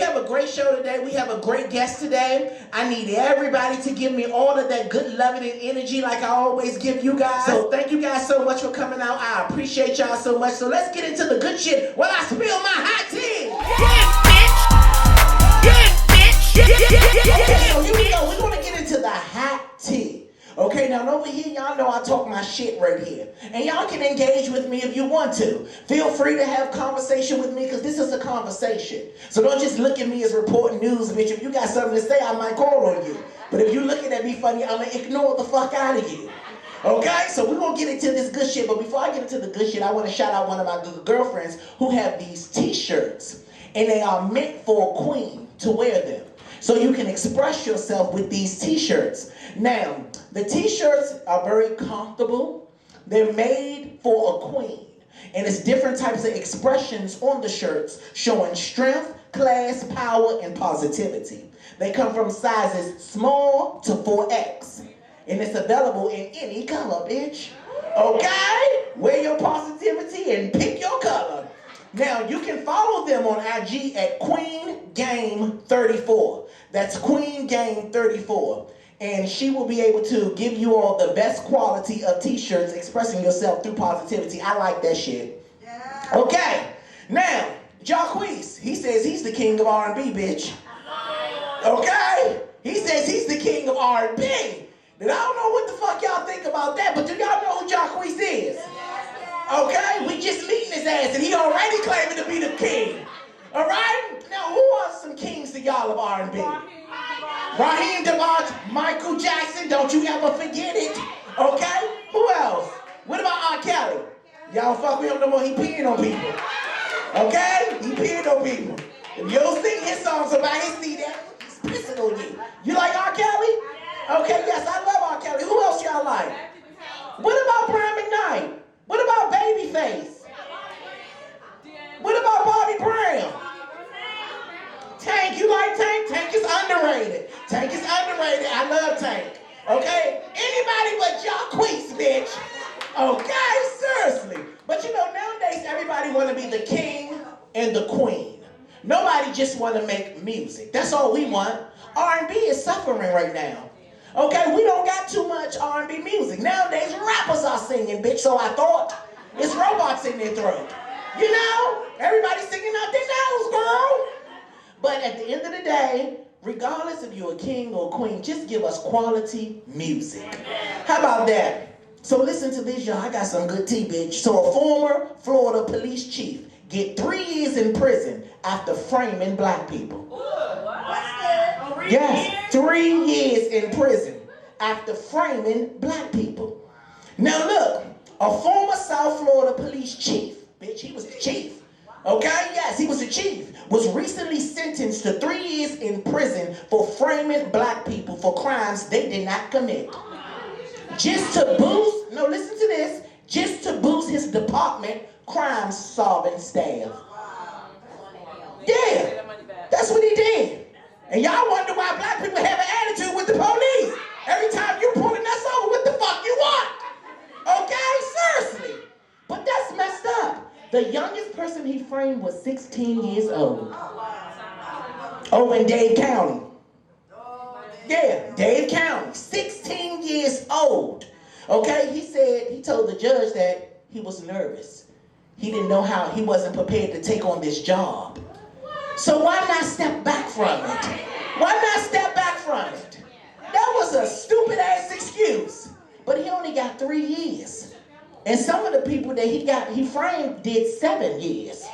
have a great show today. We have a great guest today. I need everybody to give me all of that good loving and energy like I always give you guys. So thank you guys so much for coming out. I appreciate y'all so much. So let's get into the good shit while I spill my hot tea. Okay, so here we go. We're going to get into the hot tea. Okay, now over here, y'all know I talk my shit right here. And y'all can engage with me if you want to. Feel free to have conversation with me because this is a conversation. So don't just look at me as reporting news, bitch. If you got something to say, I might call on you. But if you're looking at me funny, I'm going to ignore the fuck out of you. Okay, so we're going to get into this good shit. But before I get into the good shit, I want to shout out one of my good girlfriends who have these t-shirts. And they are meant for a queen to wear them. So you can express yourself with these t-shirts. Now, the t-shirts are very comfortable. They're made for a queen. And it's different types of expressions on the shirts showing strength, class, power, and positivity. They come from sizes small to 4X. And it's available in any color, bitch. Okay? Wear your positivity and pick your color. Now, you can follow them on IG at QueenGame34. That's QueenGame34. And she will be able to give you all the best quality of t-shirts expressing yourself through positivity. I like that shit. Yeah. Okay. Now, Jacquees, he says he's the king of R&B, bitch. Okay? He says he's the king of R&B. And I don't know what the fuck y'all think about that, but do y'all know who Jacquees is? Okay? We just meeting his ass, and he already claiming to be the king. All right? Now, who are some kings to y'all of R&B? Raheem DeBarge, Michael Jackson, don't you ever forget it. Okay? Who else? What about R. Kelly? Y'all fuck with him no more, he peeing on people. Okay? He peeing on people. If you don't sing his songs about his seat, he's pissing on you. You like R. Kelly? Okay, yes, I love R. Kelly. Who else y'all like? What about Brian McKnight? What about Babyface? What about Bobby Brown? Tank, you like Tank? Tank is underrated. Tank is underrated. I love Tank. Okay? Anybody but Jacquees, bitch. Okay? Seriously. But you know, nowadays everybody want to be the king and the queen. Nobody just want to make music. That's all we want. R&B is suffering right now. Okay? We don't got too much R&B music. Nowadays rappers are singing, bitch. So I thought it's robots in their throat. You know? Everybody's singing out their nose, girl. But at the end of the day, regardless if you're a king or a queen, just give us quality music. How about that? So listen to this, y'all. I got some good tea, bitch. So a former Florida police chief get 3 years in prison after framing black people. Yes, 3 years in prison after framing black people. Now look, a former South Florida police chief, bitch, he was the chief. Okay, yes, he was a chief, was recently sentenced to 3 years in prison for framing black people for crimes they did not commit. Just to boost, no, listen to this, just to boost his department crime-solving staff. Yeah, that's what he did. And y'all wonder why black people have an attitude with the police. Every time you pulling us over, what the fuck you want? Okay, seriously. But that's messed up. The youngest person he framed was 16 years old. Oh, in Dade County. Yeah, Dade County. 16 years old. Okay, he told the judge that he was nervous. He didn't know how, he wasn't prepared to take on this job. So why not step back from it? Why not step back from it? That was a stupid ass excuse. But he only got 3 years. And some of the people that he framed did 7 years.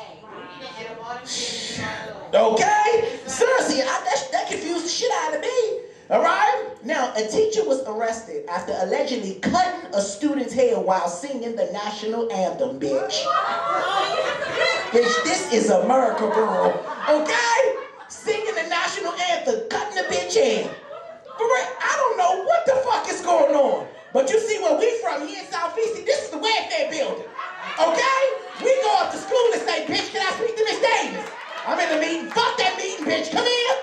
Okay? Seriously, that confused the shit out of me. All right? Now, a teacher was arrested after allegedly cutting a student's hair while singing the national anthem, bitch. Bitch, this is America, girl. Okay? Singing the national anthem, cutting the bitch hair. I don't know what the fuck is going on. But you see where we from here in Southeast, this is the welfare building. Okay? We go up to school and say, bitch, can I speak to Miss Davis? I'm in the meeting. Fuck that meeting, bitch. Come here.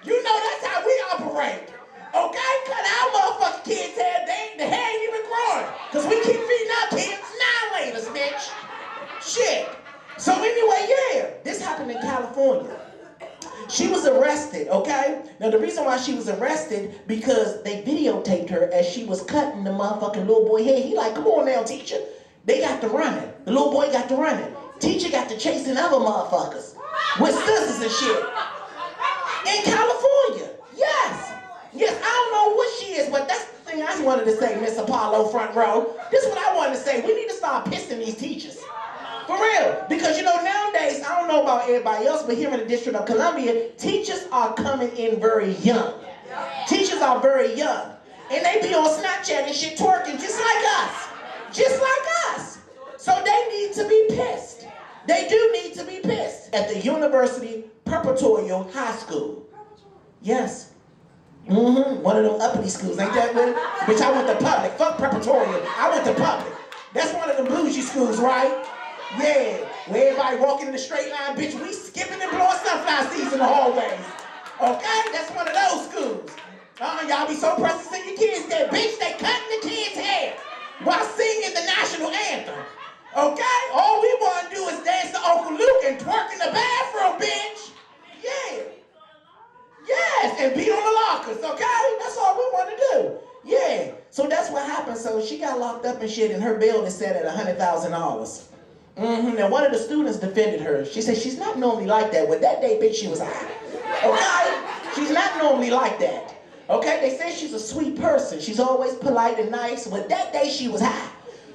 You know that's how we operate. Okay? Cut our motherfucking kids' hair. The hair ain't even growing. Because we keep feeding our kids annihilators, bitch. Shit. So anyway, yeah. This happened in California. She was arrested, okay? Now, the reason why she was arrested, because they videotaped her as she was cutting the motherfucking little boy head. He like, come on now, teacher. They got to running. The little boy got to running. Teacher got to chasing other motherfuckers with scissors and shit. In California. Yes. Yes, I don't know what she is, but that's the thing I wanted to say, Miss Apollo front row. This is what I wanted to say. We need to start pissing these teachers. For real. Because, you know, nowadays, I don't know about everybody else, but here in the District of Columbia, teachers are coming in very young. Teachers are very young. And they be on Snapchat and shit twerking just like us. Just like us. So they need to be pissed. They do need to be pissed. At the University Preparatory High School. Yes. One of them uppity schools, ain't that what? Bitch, I went to public. Fuck preparatory. I went to public. That's one of them bougie schools, right? Yeah. Where everybody walking in the straight line, bitch, we skipping and blowing sunflower seeds in the hallways. Okay? That's one of those schools. Y'all be so pressed to sing your kids there. Bitch, they cutting the kids' hair while singing the national anthem. Okay? All we want to do is dance to Uncle Luke and twerk in the bathroom, bitch. Yeah. Yes, and beat on the lockers, okay? That's all we want to do. Yeah. So that's what happened. So she got locked up and shit, and her bail is set at $100,000. Now, one of the students defended her. She said she's not normally like that. Well, that day, bitch, she was high. Okay? She's not normally like that. Okay? They say she's a sweet person. She's always polite and nice. But that day, she was high.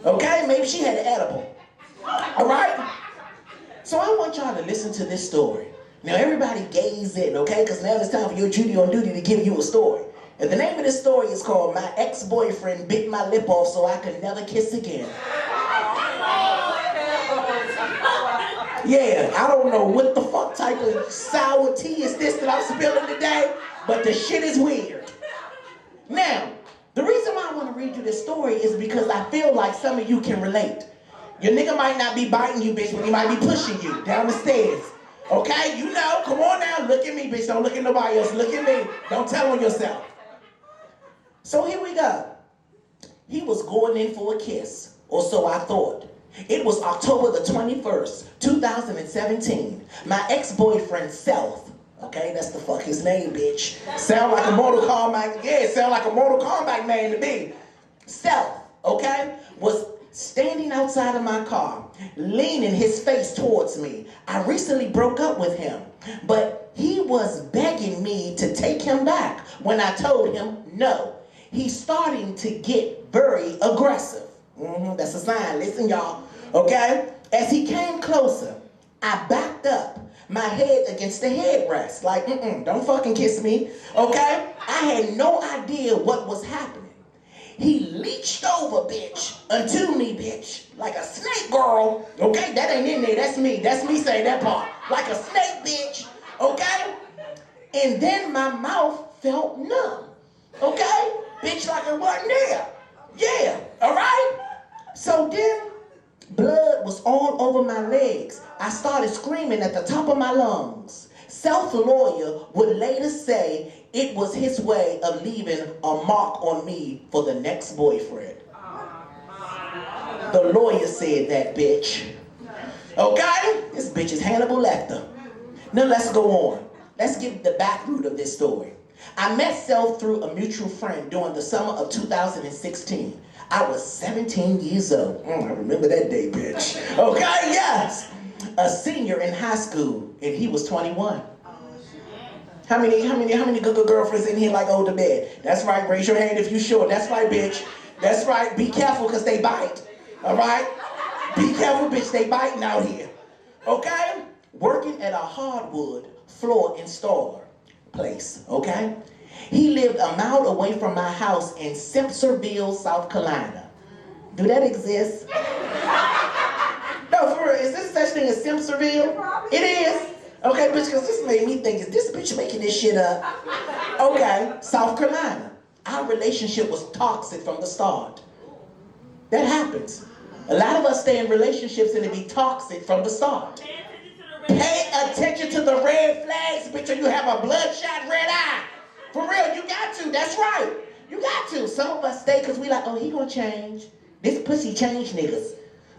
Okay? Maybe she had an edible. All right? So I want y'all to listen to this story. Now everybody gaze in, okay? Because now it's time for your Judy on duty to give you a story. And the name of this story is called My Ex-Boyfriend Bit My Lip Off So I Could Never Kiss Again. Yeah, I don't know what the fuck type of sour tea is this that I'm spilling today, but the shit is weird. Now, the reason why I want to read you this story is because I feel like some of you can relate. Your nigga might not be biting you, bitch, but he might be pushing you down the stairs. Okay, you know, come on now, look at me, bitch. Don't look at nobody else, look at me. Don't tell on yourself. So here we go. He was going in for a kiss, or so I thought. It was October the 21st, 2017. My ex-boyfriend, Self, okay, that's the fuck his name, bitch. Sound like a Mortal Kombat, yeah, sound like a Mortal Kombat man to me. Self, okay, was standing outside of my car, leaning his face towards me. I recently broke up with him, but he was begging me to take him back when I told him no. He's starting to get very aggressive. That's a sign. Listen, y'all. Okay? As he came closer, I backed up, my head against the headrest. Like, don't fucking kiss me. Okay? I had no idea what was happening. He leached over, bitch, unto me, bitch, like a snake, girl. Okay, that ain't in there. That's me. That's me saying that part. Like a snake, bitch. Okay? And then my mouth felt numb. Okay? Bitch, like it wasn't there. Yeah. All right? So then, blood was all over my legs. I started screaming at the top of my lungs. Self-lawyer would later say it was his way of leaving a mark on me for the next boyfriend. The lawyer said that, bitch. Okay? This bitch is Hannibal Lecter. Now let's go on. Let's get the back root of this story. I met Self through a mutual friend during the summer of 2016. I was 17 years old. I remember that day, bitch. Okay, yes. A senior in high school, and he was 21. How many good girlfriends in here like older men? That's right, raise your hand if you sure. That's right, bitch. That's right, be careful because they bite. All right? Be careful, bitch, they biting out here. Okay? Working at a hardwood floor installer place, okay? He lived a mile away from my house in Simpsonville, South Carolina. Do that exist? No, for real, is this such thing as Simpsonville? It is. Okay, bitch, because this made me think, is this bitch making this shit up? Okay, South Carolina. Our relationship was toxic from the start. That happens. A lot of us stay in relationships and it be toxic from the start. Pay attention to the red flags, bitch, or you have a bloodshot red eye. For real, you got to. That's right. You got to. Some of us stay because we like, oh, he gonna change. This pussy change niggas.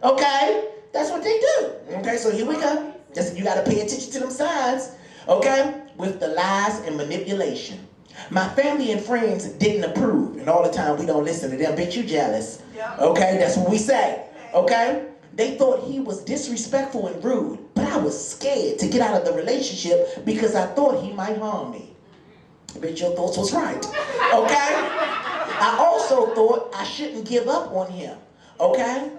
Okay? That's what they do. Okay, so here we go. Just, you got to pay attention to them signs. Okay? With the lies and manipulation. My family and friends didn't approve. And all the time we don't listen to them. Bitch, you jealous. Okay? That's what we say. Okay? They thought he was disrespectful and rude. But I was scared to get out of the relationship because I thought he might harm me. Bitch, your thoughts was right. Okay? I also thought I shouldn't give up on him. Okay?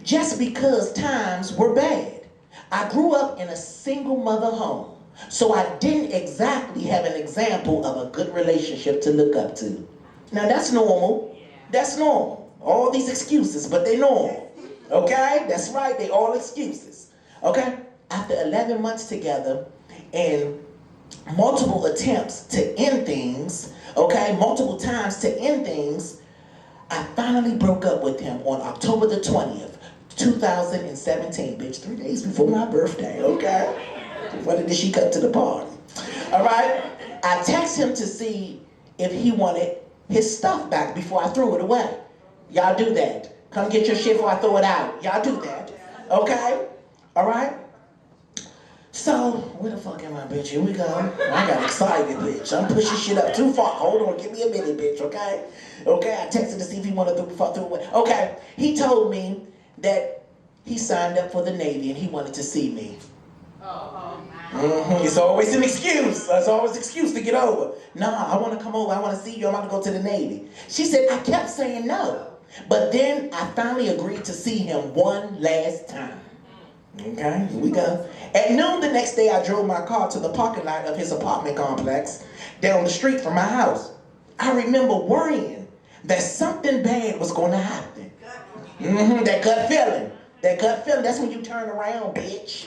Just because times were bad. I grew up in a single mother home. So I didn't exactly have an example of a good relationship to look up to. Now that's normal. That's normal. All these excuses, but they're normal. Okay? That's right, they all excuses. Okay? After 11 months together and multiple attempts to end things, okay, multiple times to end things, I finally broke up with him on October the 20th, 2017, bitch, 3 days before my birthday, okay? When did she cut to the party? All right? I texted him to see if he wanted his stuff back before I threw it away. Y'all do that. Come get your shit before I throw it out. Y'all do that. Okay? All right? So, where the fuck am I, bitch? Here we go. I got excited, bitch. I'm pushing shit up too far. Hold on, give me a minute, bitch, okay? Okay, I texted to see if he wanted to fuck through it. Okay, he told me that he signed up for the Navy and he wanted to see me. It's always an excuse. There's always an excuse to get over. Nah, I want to come over. I want to see you. I'm about to go to the Navy. She said, I kept saying no. But then I finally agreed to see him one last time. Okay, here we go. At noon the next day, I drove my car to the parking lot of his apartment complex down the street from my house. I remember worrying that something bad was going to happen. That gut feeling. That gut feeling, that's when you turn around, bitch.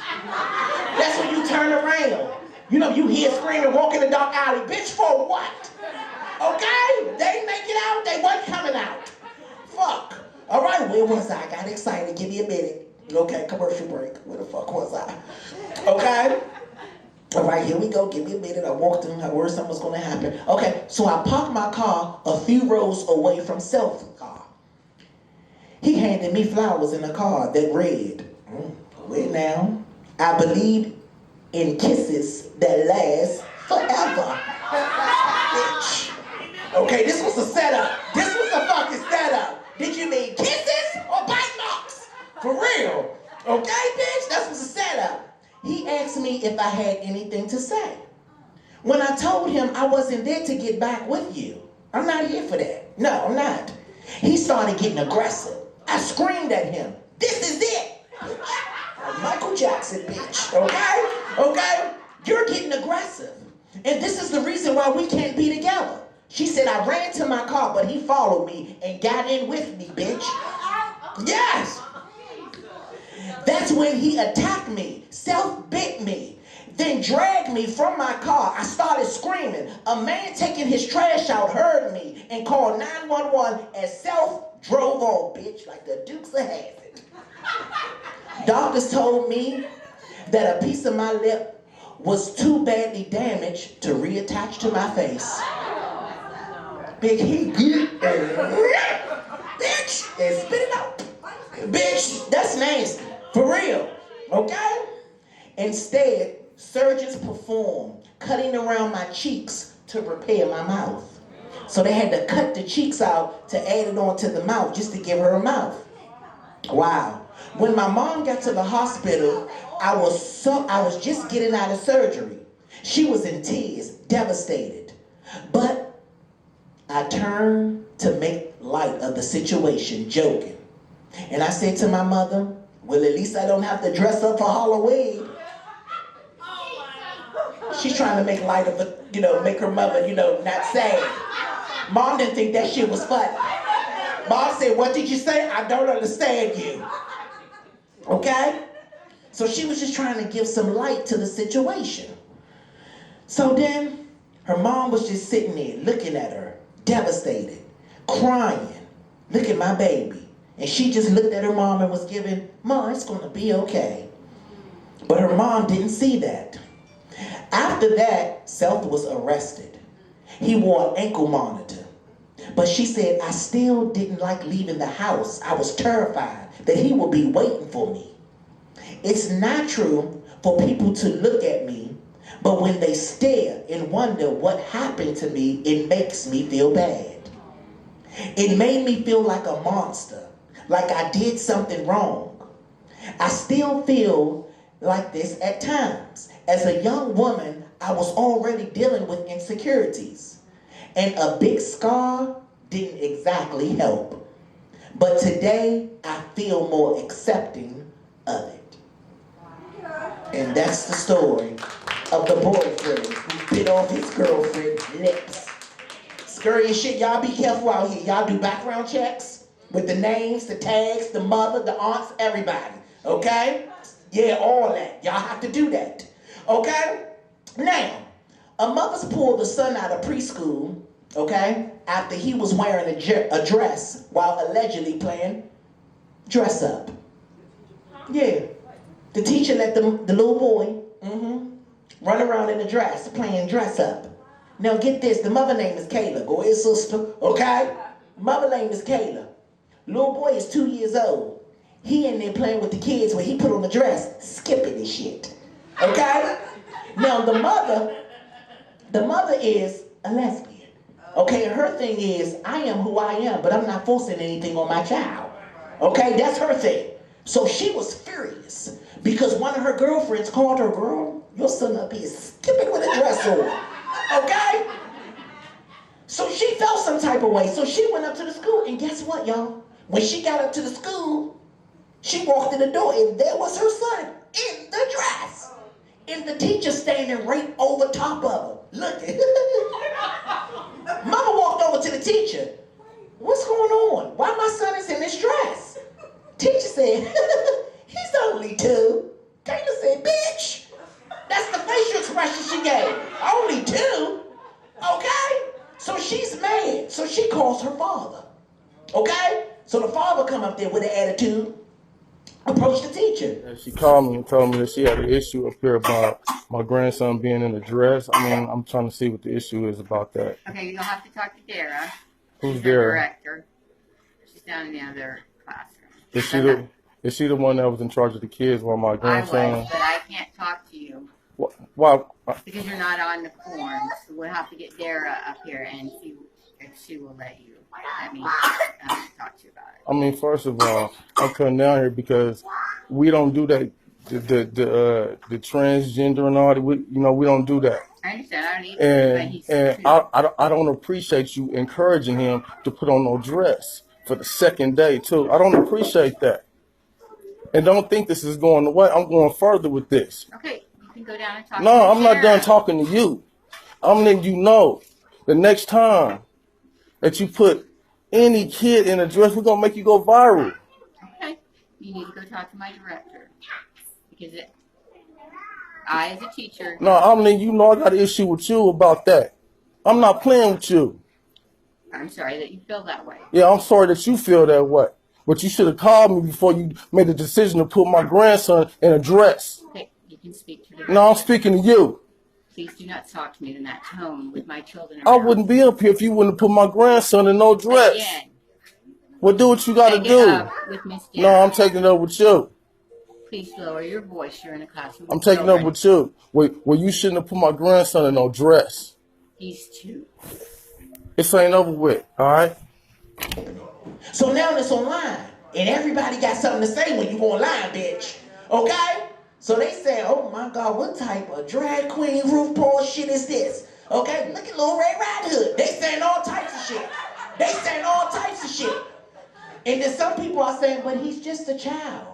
That's when you turn around. You know, you hear screaming, walk in the dark alley. Bitch, for what? Okay? They didn't make it out. They wasn't coming out. Fuck. All right, where was I? Got excited. Give me a minute. Okay, commercial break. Where the fuck was I? Okay? All right, here we go. Give me a minute. I walked in. I worried something was going to happen. Okay, so I parked my car a few rows away from Self's car. He handed me flowers in a card that read, wait now, I believe in kisses that last forever. Bitch. Okay, this was a setup. This was a fucking setup. Did you mean kisses or bite marks? For real. Okay, bitch? That was a setup. He asked me if I had anything to say. When I told him I wasn't there to get back with you. I'm not here for that. No, I'm not. He started getting aggressive. I screamed at him. This is it. Bitch. Michael Jackson, bitch. Okay? Okay? You're getting aggressive. And this is the reason why we can't be together. She said, I ran to my car, but he followed me and got in with me, bitch. Yes. That's when he attacked me, self-bit me, then dragged me from my car. I started screaming. A man taking his trash out heard me and called 911 as Self drove on, bitch, like the Dukes of Hazzard. Doctors told me that a piece of my lip was too badly damaged to reattach to my face. Bitch, he get bitch, and spit it out. Bitch, that's nasty. For real, okay? Instead, surgeons performed cutting around my cheeks to repair my mouth. So they had to cut the cheeks out to add it onto the mouth just to give her a mouth. Wow. When my mom got to the hospital, I was just getting out of surgery. She was in tears, devastated. But I turned to make light of the situation, joking. And I said to my mother, well, at least I don't have to dress up for Halloween. She's trying to make light of the, make her mother, not sad. Mom didn't think that shit was funny. Mom said, what did you say? I don't understand you. Okay? So she was just trying to give some light to the situation. So then, her mom was just sitting there looking at her, devastated, crying. Look at my baby. And she just looked at her mom and was giving, Mom, it's going to be okay. But her mom didn't see that. After that, Self was arrested. He wore an ankle monitor. But she said, I still didn't like leaving the house. I was terrified that he would be waiting for me. It's natural for people to look at me, But when they stare and wonder what happened to me, it makes me feel bad. It made me feel like a monster, like I did something wrong. I still feel like this at times. As a young woman, I was already dealing with insecurities, and a big scar didn't exactly help. But today, I feel more accepting of it. And that's the story of the boyfriend who bit off his girlfriend's lips. Scurry and shit, y'all be careful out here. Y'all do background checks with the names, the tags, the mother, the aunts, everybody. Okay? Yeah, all that. Y'all have to do that. Okay? Now, a mother's pulled the son out of preschool, okay, after he was wearing a dress while allegedly playing dress up. Yeah. The teacher let the little boy run around in a dress playing dress up. Now get this, the mother name is Kayla. Go ahead, sister, okay? Mother name is Kayla. Little boy is 2 years old. He in there playing with the kids when he put on the dress, skipping and shit. Okay? Now the mother is a lesbian. Okay, and her thing is, I am who I am, but I'm not forcing anything on my child. Okay, that's her thing. So she was furious because one of her girlfriends called her, girl, your son up here skipping with a dress on. Okay? So she felt some type of way. So she went up to the school, and guess what, y'all? When she got up to the school, she walked in the door, and there was her son in the dress. And the teacher standing right over top of her. Looking. Mama walked over to the teacher. What's going on? Why my son is in this dress? Teacher said, he's only 2. Kayla said, bitch. That's the facial expression she gave. Only 2? Okay? So she's mad. So she calls her father. Okay? So the father come up there with an attitude, approach the teacher. And she called me and told me that she had an issue up here about my grandson being in a dress. I mean, I'm trying to see what the issue is about that. Okay, you'll have to talk to Dara. Who's She's Dara? the director. She's down in the other classroom. Is she the one that was in charge of the kids while my grandson? I was, but I can't talk to you. Why? Because you're not on the form. So we'll have to get Dara up here and see if she will let you. Talk to you about it. I mean, first of all, I'm coming down here because we don't do that. The transgender and all that. We don't do that. I understand. I don't either. And I don't appreciate you encouraging him to put on no dress for the second day too. I don't appreciate that. And don't think this is going away. I'm going further with this. Okay, you can go down and talk. No, I'm not done talking to you. I'm letting you know the next time that you put any kid in a dress, we're gonna make you go viral. Okay, you need to go talk to my director because I, as a teacher. No, I'm letting you know I got an issue with you about that. I'm not playing with you. I'm sorry that you feel that way. Yeah, I'm sorry that you feel that way. But you should have called me before you made the decision to put my grandson in a dress. Okay, you can speak to the. No, I'm speaking to you. Please do not talk to me in that tone with my children around. I wouldn't be up here if you wouldn't have put my grandson in no dress. Again. Well, do what you got to do. No, I'm taking it up with you. Please lower your voice. You're in a classroom. I'm taking it up with you. Well, you shouldn't have put my grandson in no dress. He's 2. This ain't over with, all right? So now it's online, and everybody got something to say when you online, bitch. Okay? So they say, oh my God, what type of drag queen RuPaul shit is this? Okay, look at Lil Red Riding Hood. They saying all types of shit. They saying all types of shit. And then some people are saying, but he's just a child.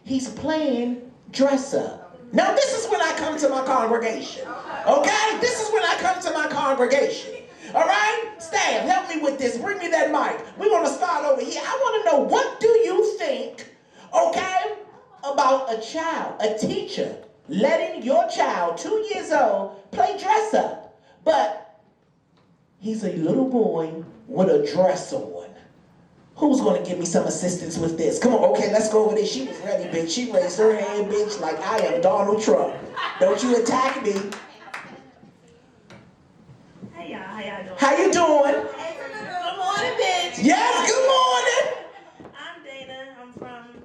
He's playing dress up. Now this is when I come to my congregation. Okay? This is when I come to my congregation. All right? Staff, help me with this. Bring me that mic. We're going to start over here. I want to know, what do you think, okay, about a child, a teacher, letting your child, 2 years old, play dress up? But he's a little boy with a dress on. Who's going to give me some assistance with this? Come on, okay, let's go over there. She was ready, bitch. She raised her hand, bitch, like I am Donald Trump. Don't you attack me. Hey, y'all. How y'all doing? How you doing? Good morning, bitch. Yes, good morning. I'm Dana. I'm from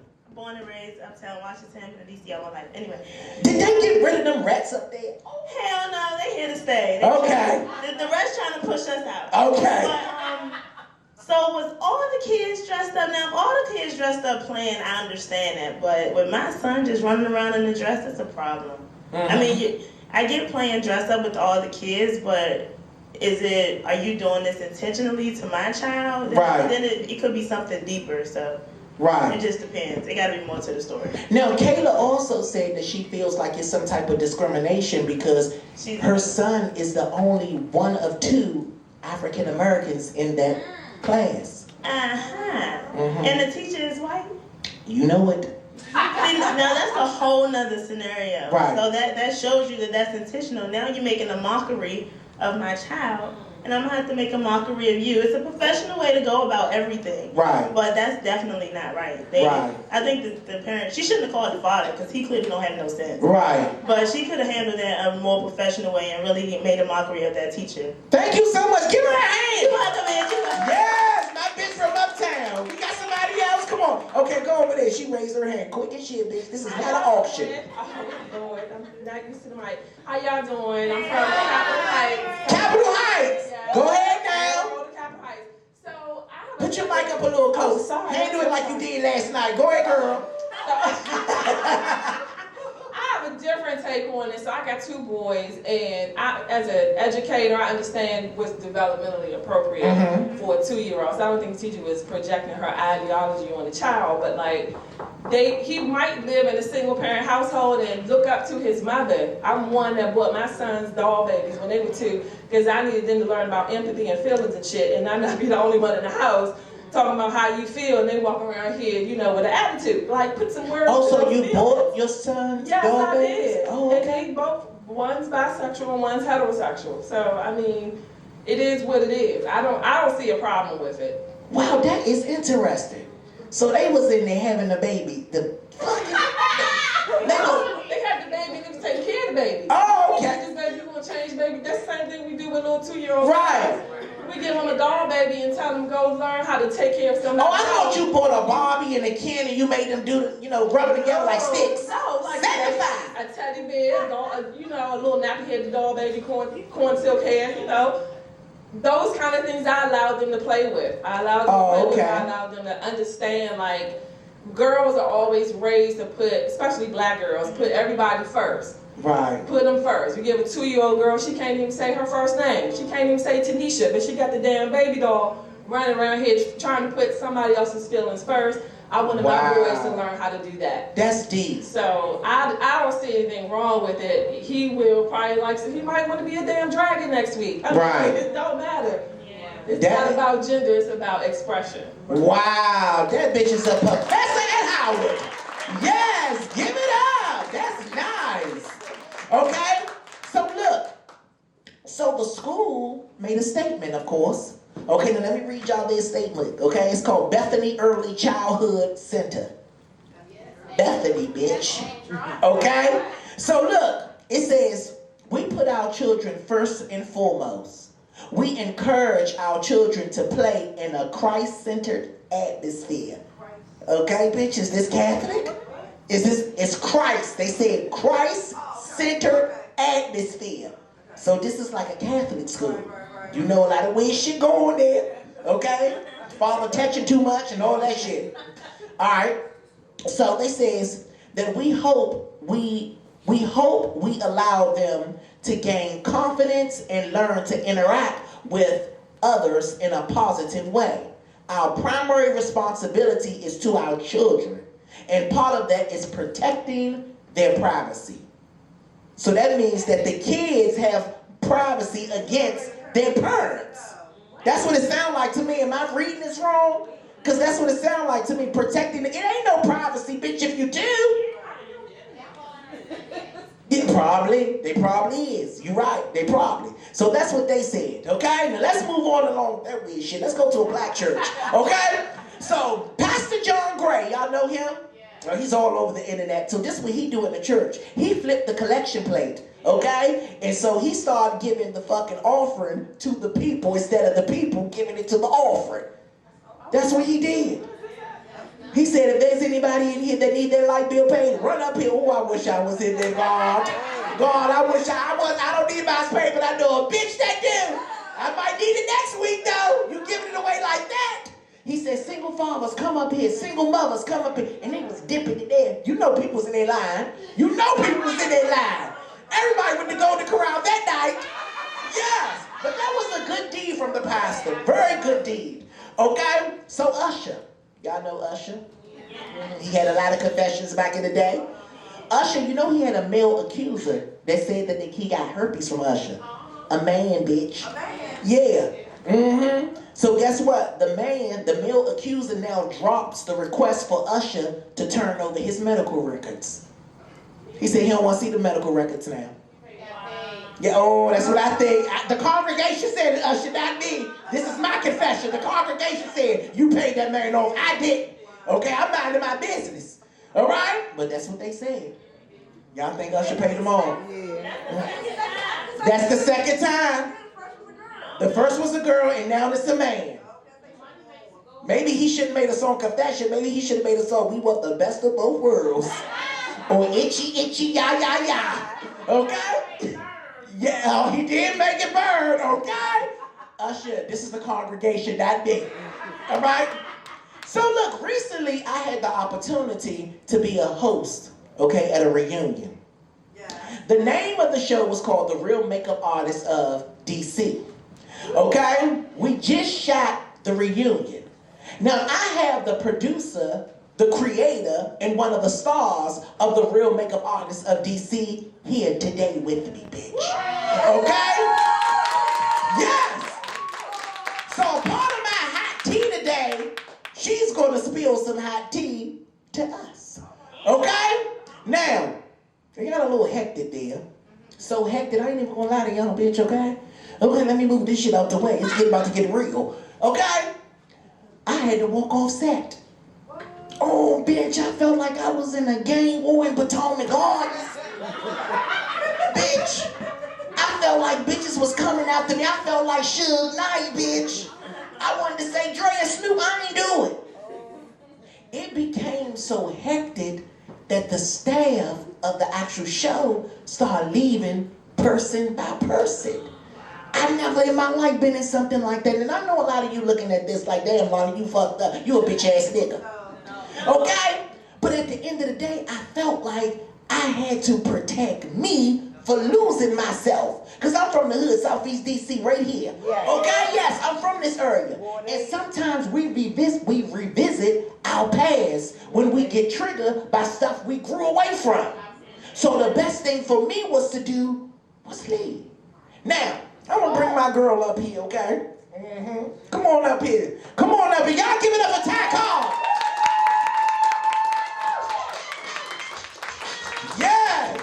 born and raised uptown Washington, been in DC all my life. Anyway. Did they get rid of them rats up there? Hell no, they here to stay. Okay. The rest trying to push us out. Okay. But, so was all the kids dressed up? Now, if all the kids dressed up playing, I understand that. But with my son just running around in a dress, that's a problem. Mm-hmm. I mean, I get playing dress up with all the kids, but are you doing this intentionally to my child? Right. Then it could be something deeper, so. Right. It just depends. It got to be more to the story. Now, Kayla also said that she feels like it's some type of discrimination because her son is the only one of 2 African Americans in that class. Mm-hmm. And the teacher is white? You know it. See, now that's a whole nother scenario. Right. So that shows you that that's intentional. Now you're making a mockery of my child, and I'm going to have to make a mockery of you. It's a professional way to go about everything. Right. But that's definitely not right. Right. I think the parent, she shouldn't have called the father because he clearly don't have no sense. Right. But she could have handled that a more professional way and really made a mockery of that teacher. Thank you so much. Give her a hand. You're welcome, man. You're welcome. Yes, my bitch from uptown. We got somebody else. Come on. Okay, go over there. She raised her hand. Quick as shit, bitch. This is not an auction. Oh, Lord. I'm not used to the mic. How y'all doing? I'm from Capitol Heights. Capitol Heights. Yeah. Go ahead now. Go to Capitol Heights. So I have Put your mic up a little closer. Oh, sorry. Handle it like you did last night. Go ahead, girl. I have a different take on it. So I got 2 boys, and as an educator, I understand what's developmentally appropriate for a 2-year-old. So I don't think the teacher was projecting her ideology on the child, but like he might live in a single parent household and look up to his mother. I'm one that bought my son's doll babies when they were 2 because I needed them to learn about empathy and feelings and shit, and I'm not be the only one in the house talking about how you feel, and they walk around here, with an attitude. Like, put some words. Oh, so you bought your son's Yes, doll I babies? did. Oh, okay. And they both, one's bisexual and one's heterosexual. So, I mean, it is what it is. I don't see a problem with it. Wow, that is interesting. So they was in there having a baby. They had the baby, they was taking care of the baby. Oh, okay. This baby, you gonna change baby. That's the same thing we do with little 2-year-olds. Right. We give them a doll baby and tell them go learn how to take care of somebody. Oh, I thought you bought a Barbie and a Ken and you made them do rub it together like sticks. No, like Sanctified. a teddy bear, a little nappy-headed doll baby, corn silk hair, Those kind of things I allowed them to play with. I allowed them to play with. I allowed them to understand, like, girls are always raised to put, especially black girls, put everybody first. Right. Put them first. You give a 2-year-old girl, she can't even say her first name. She can't even say Tanisha, but she got the damn baby doll running around here trying to put somebody else's feelings first. I wanted my boys to learn how to do that. That's deep. So I don't see anything wrong with it. He will probably he might want to be a damn dragon next week. I mean, it don't matter. Yeah. It's not about gender, it's about expression. Wow, that bitch is a professor at Howard. Yes, give it up. That's nice. Okay, so look. So the school made a statement, of course. Okay, now let me read y'all their statement. Okay, it's called Bethany Early Childhood Center. Bethany, bitch. Okay, so look, it says, we put our children first and foremost. We encourage our children to play in a Christ-centered atmosphere. Okay, bitch, is this Catholic? It's Christ. They said Christ-centered atmosphere. So this is like a Catholic school. You know a lot of weird shit going there. Okay? Father touching too much and all that shit. Alright. So they says that we hope we allow them to gain confidence and learn to interact with others in a positive way. Our primary responsibility is to our children. And part of that is protecting their privacy. So that means that the kids have privacy against their parents. That's what it sounds like to me. Am I reading this wrong? Because that's what it sounds like to me. Protecting it ain't no privacy, bitch, if you do. They probably is. You're right. They probably. So that's what they said. Okay? Now let's move on along with that weird shit. Let's go to a black church. Okay? So Pastor John Gray, y'all know him? He's all over the internet. So this is what he do in the church. He flipped the collection plate. Okay? And so he started giving the fucking offering to the people instead of the people giving it to the offering. That's what he did. He said, if there's anybody in here that need their light bill paid, run up here. Oh, I wish I was in there, God. God, I wish I was. I don't need my paid, but I know a bitch that do. I might need it next week, though. You giving it away like that? He said, single fathers, come up here. Single mothers, come up here. And they was dipping it there. You know people was in their line. You know people was in their line. Everybody went to Golden Corral that night. Yes. But that was a good deed from the pastor. Very good deed. Okay? So Usher. Y'all know Usher? He had a lot of confessions back in the day. Usher, you know he had a male accuser that said that he got herpes from Usher. A man, bitch. A man? Yeah. Mm-hmm. So guess what? The male accuser now drops the request for Usher to turn over his medical records. He said he don't want to see the medical records now. Yeah, oh, that's what I think. The congregation said, Usher, not me. This is my confession. The congregation said, you paid that man off. I didn't. Okay, I'm minding my business. All right? But that's what they said. Y'all think Usher paid them off? Yeah. That's the second time. The first was a girl, and now it's a man. Maybe he shouldn't have made a song Confession. Maybe he should have made a song We Want the Best of Both Worlds. Or Itchy, Itchy, Ya, Ya, Ya. Okay? Yeah, he did make it burn, okay? Usher, this is the congregation, not me. All right? So look, recently I had the opportunity to be a host, okay, at a reunion. The name of the show was called The Real Makeup Artist of DC. Okay? We just shot the reunion. Now I have the producer, the creator, and one of the stars of The Real Makeup Artist of DC here today with me, bitch. Okay? Yes! So a part of my hot tea today, she's gonna spill some hot tea to us. Okay? Now, they got a little hectic there. So hectic, I ain't even gonna lie to y'all, bitch, okay? Okay, let me move this shit out the way. It's about to get real. Okay? I had to walk off set. Oh, bitch, I felt like I was in a gang war in Potomac Gardens. Bitch, I felt like bitches was coming after me. I felt like Suge Knight, bitch. I wanted to say, Dre and Snoop, I ain't do it. It became so hectic that the staff of the actual show started leaving person by person. I've never in my life been in something like that. And I know a lot of you looking at this like, damn, Lonnie, you fucked up. You a bitch ass nigga. Okay? But at the end of the day, I felt like I had to protect me for losing myself. Because I'm from the hood, Southeast DC, right here. Okay? Yes, I'm from this area. And sometimes we revisit our past when we get triggered by stuff we grew away from. So the best thing for me was to do was leave. Now, I'm going to bring my girl up here, okay? Come on up here. Come on up here. Y'all give it up for Ty Cobb. Yes.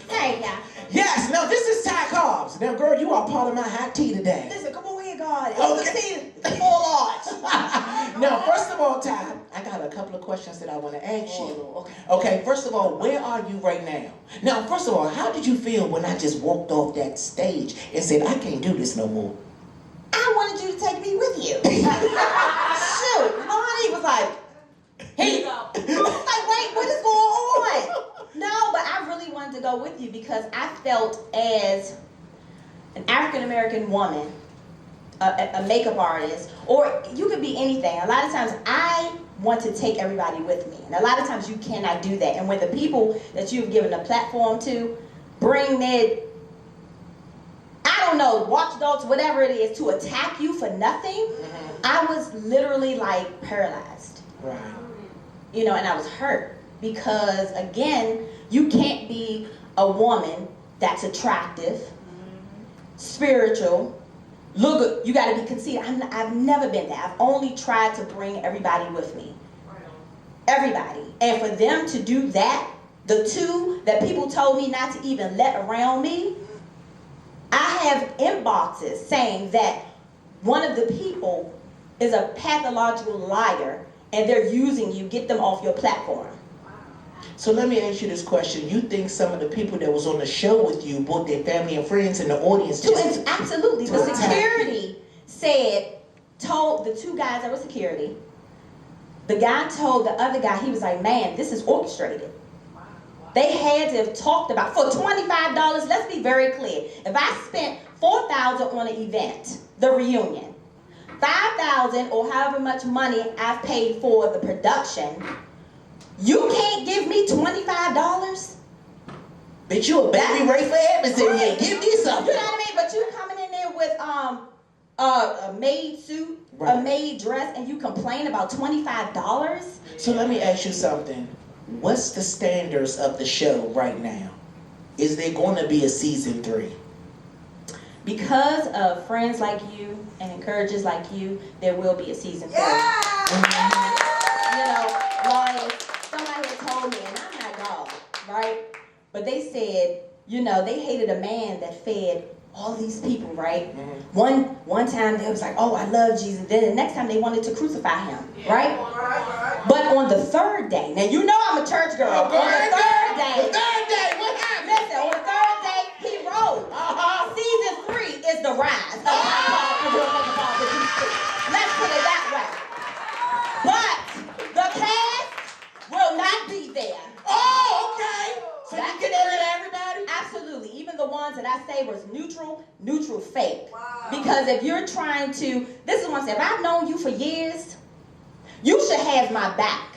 Hey, y'all. Yes, now this is Ty Cobbs. Now, girl, you are part of my hot tea today. Listen, come on here, God. Okay. The full arch. Now, first of all, Ty, I got a couple of questions that I want to ask you. Okay, first of all, where are you right now? Now, first of all, how did you feel when I just walked off that stage and said, I can't do this no more? I wanted you to take me with you. Shoot, Lonnie was like, here you go. I was like, wait, what is going on? No, but I really wanted to go with you because I felt as an African-American woman, a makeup artist, or you could be anything. A lot of times I want to take everybody with me. And a lot of times you cannot do that. And when the people that you've given a platform to bring their, I don't know, watchdogs, whatever it is, to attack you for nothing, I was literally like paralyzed. Right. You know, and I was hurt because, again, you can't be a woman that's attractive, spiritual, look good. You got to be conceited. I've never been there. I've only tried to bring everybody with me. Everybody. And for them to do that, the two that people told me not to even let around me, I have inboxes saying that one of the people is a pathological liar and they're using you. Get them off your platform. So let me ask you this question. You think some of the people that was on the show with you, both their family and friends in the audience, Absolutely. The security said told the two guys that were security. The guy told the other guy, he was like, man, this is orchestrated. They had to have talked about, for $25, let's be very clear. If I spent $4,000 on an event, the reunion, $5,000 or however much money I've paid for the production, you can't give me $25? Bitch, you a baby Ray for Evans in here. Give me something. You know what I mean? But you coming in there with a maid suit, right, a maid dress, and you complain about $25? So let me ask you something. What's the standards of the show right now? Is there going to be a season 3? Because of friends like you and encouragers like you, there will be a season 3. Yeah. You know, like somebody had told me, and I'm not God, right? But they said, you know, they hated a man that fed all these people, right? Mm-hmm. One time they was like, oh, I love Jesus. Then the next time they wanted to crucify him, right? But on the third day, now you know I'm a church girl. On the third day, what happened? listen, on the third day, he rose. Season 3 is the rise. Let's put it that way. But the cast will not be there. Oh, okay. So you get rid of everybody? Absolutely. Even the ones that I say was neutral fake. Wow. Because if you're trying to, this is what I'm saying, if I've known you for years, you should have my back.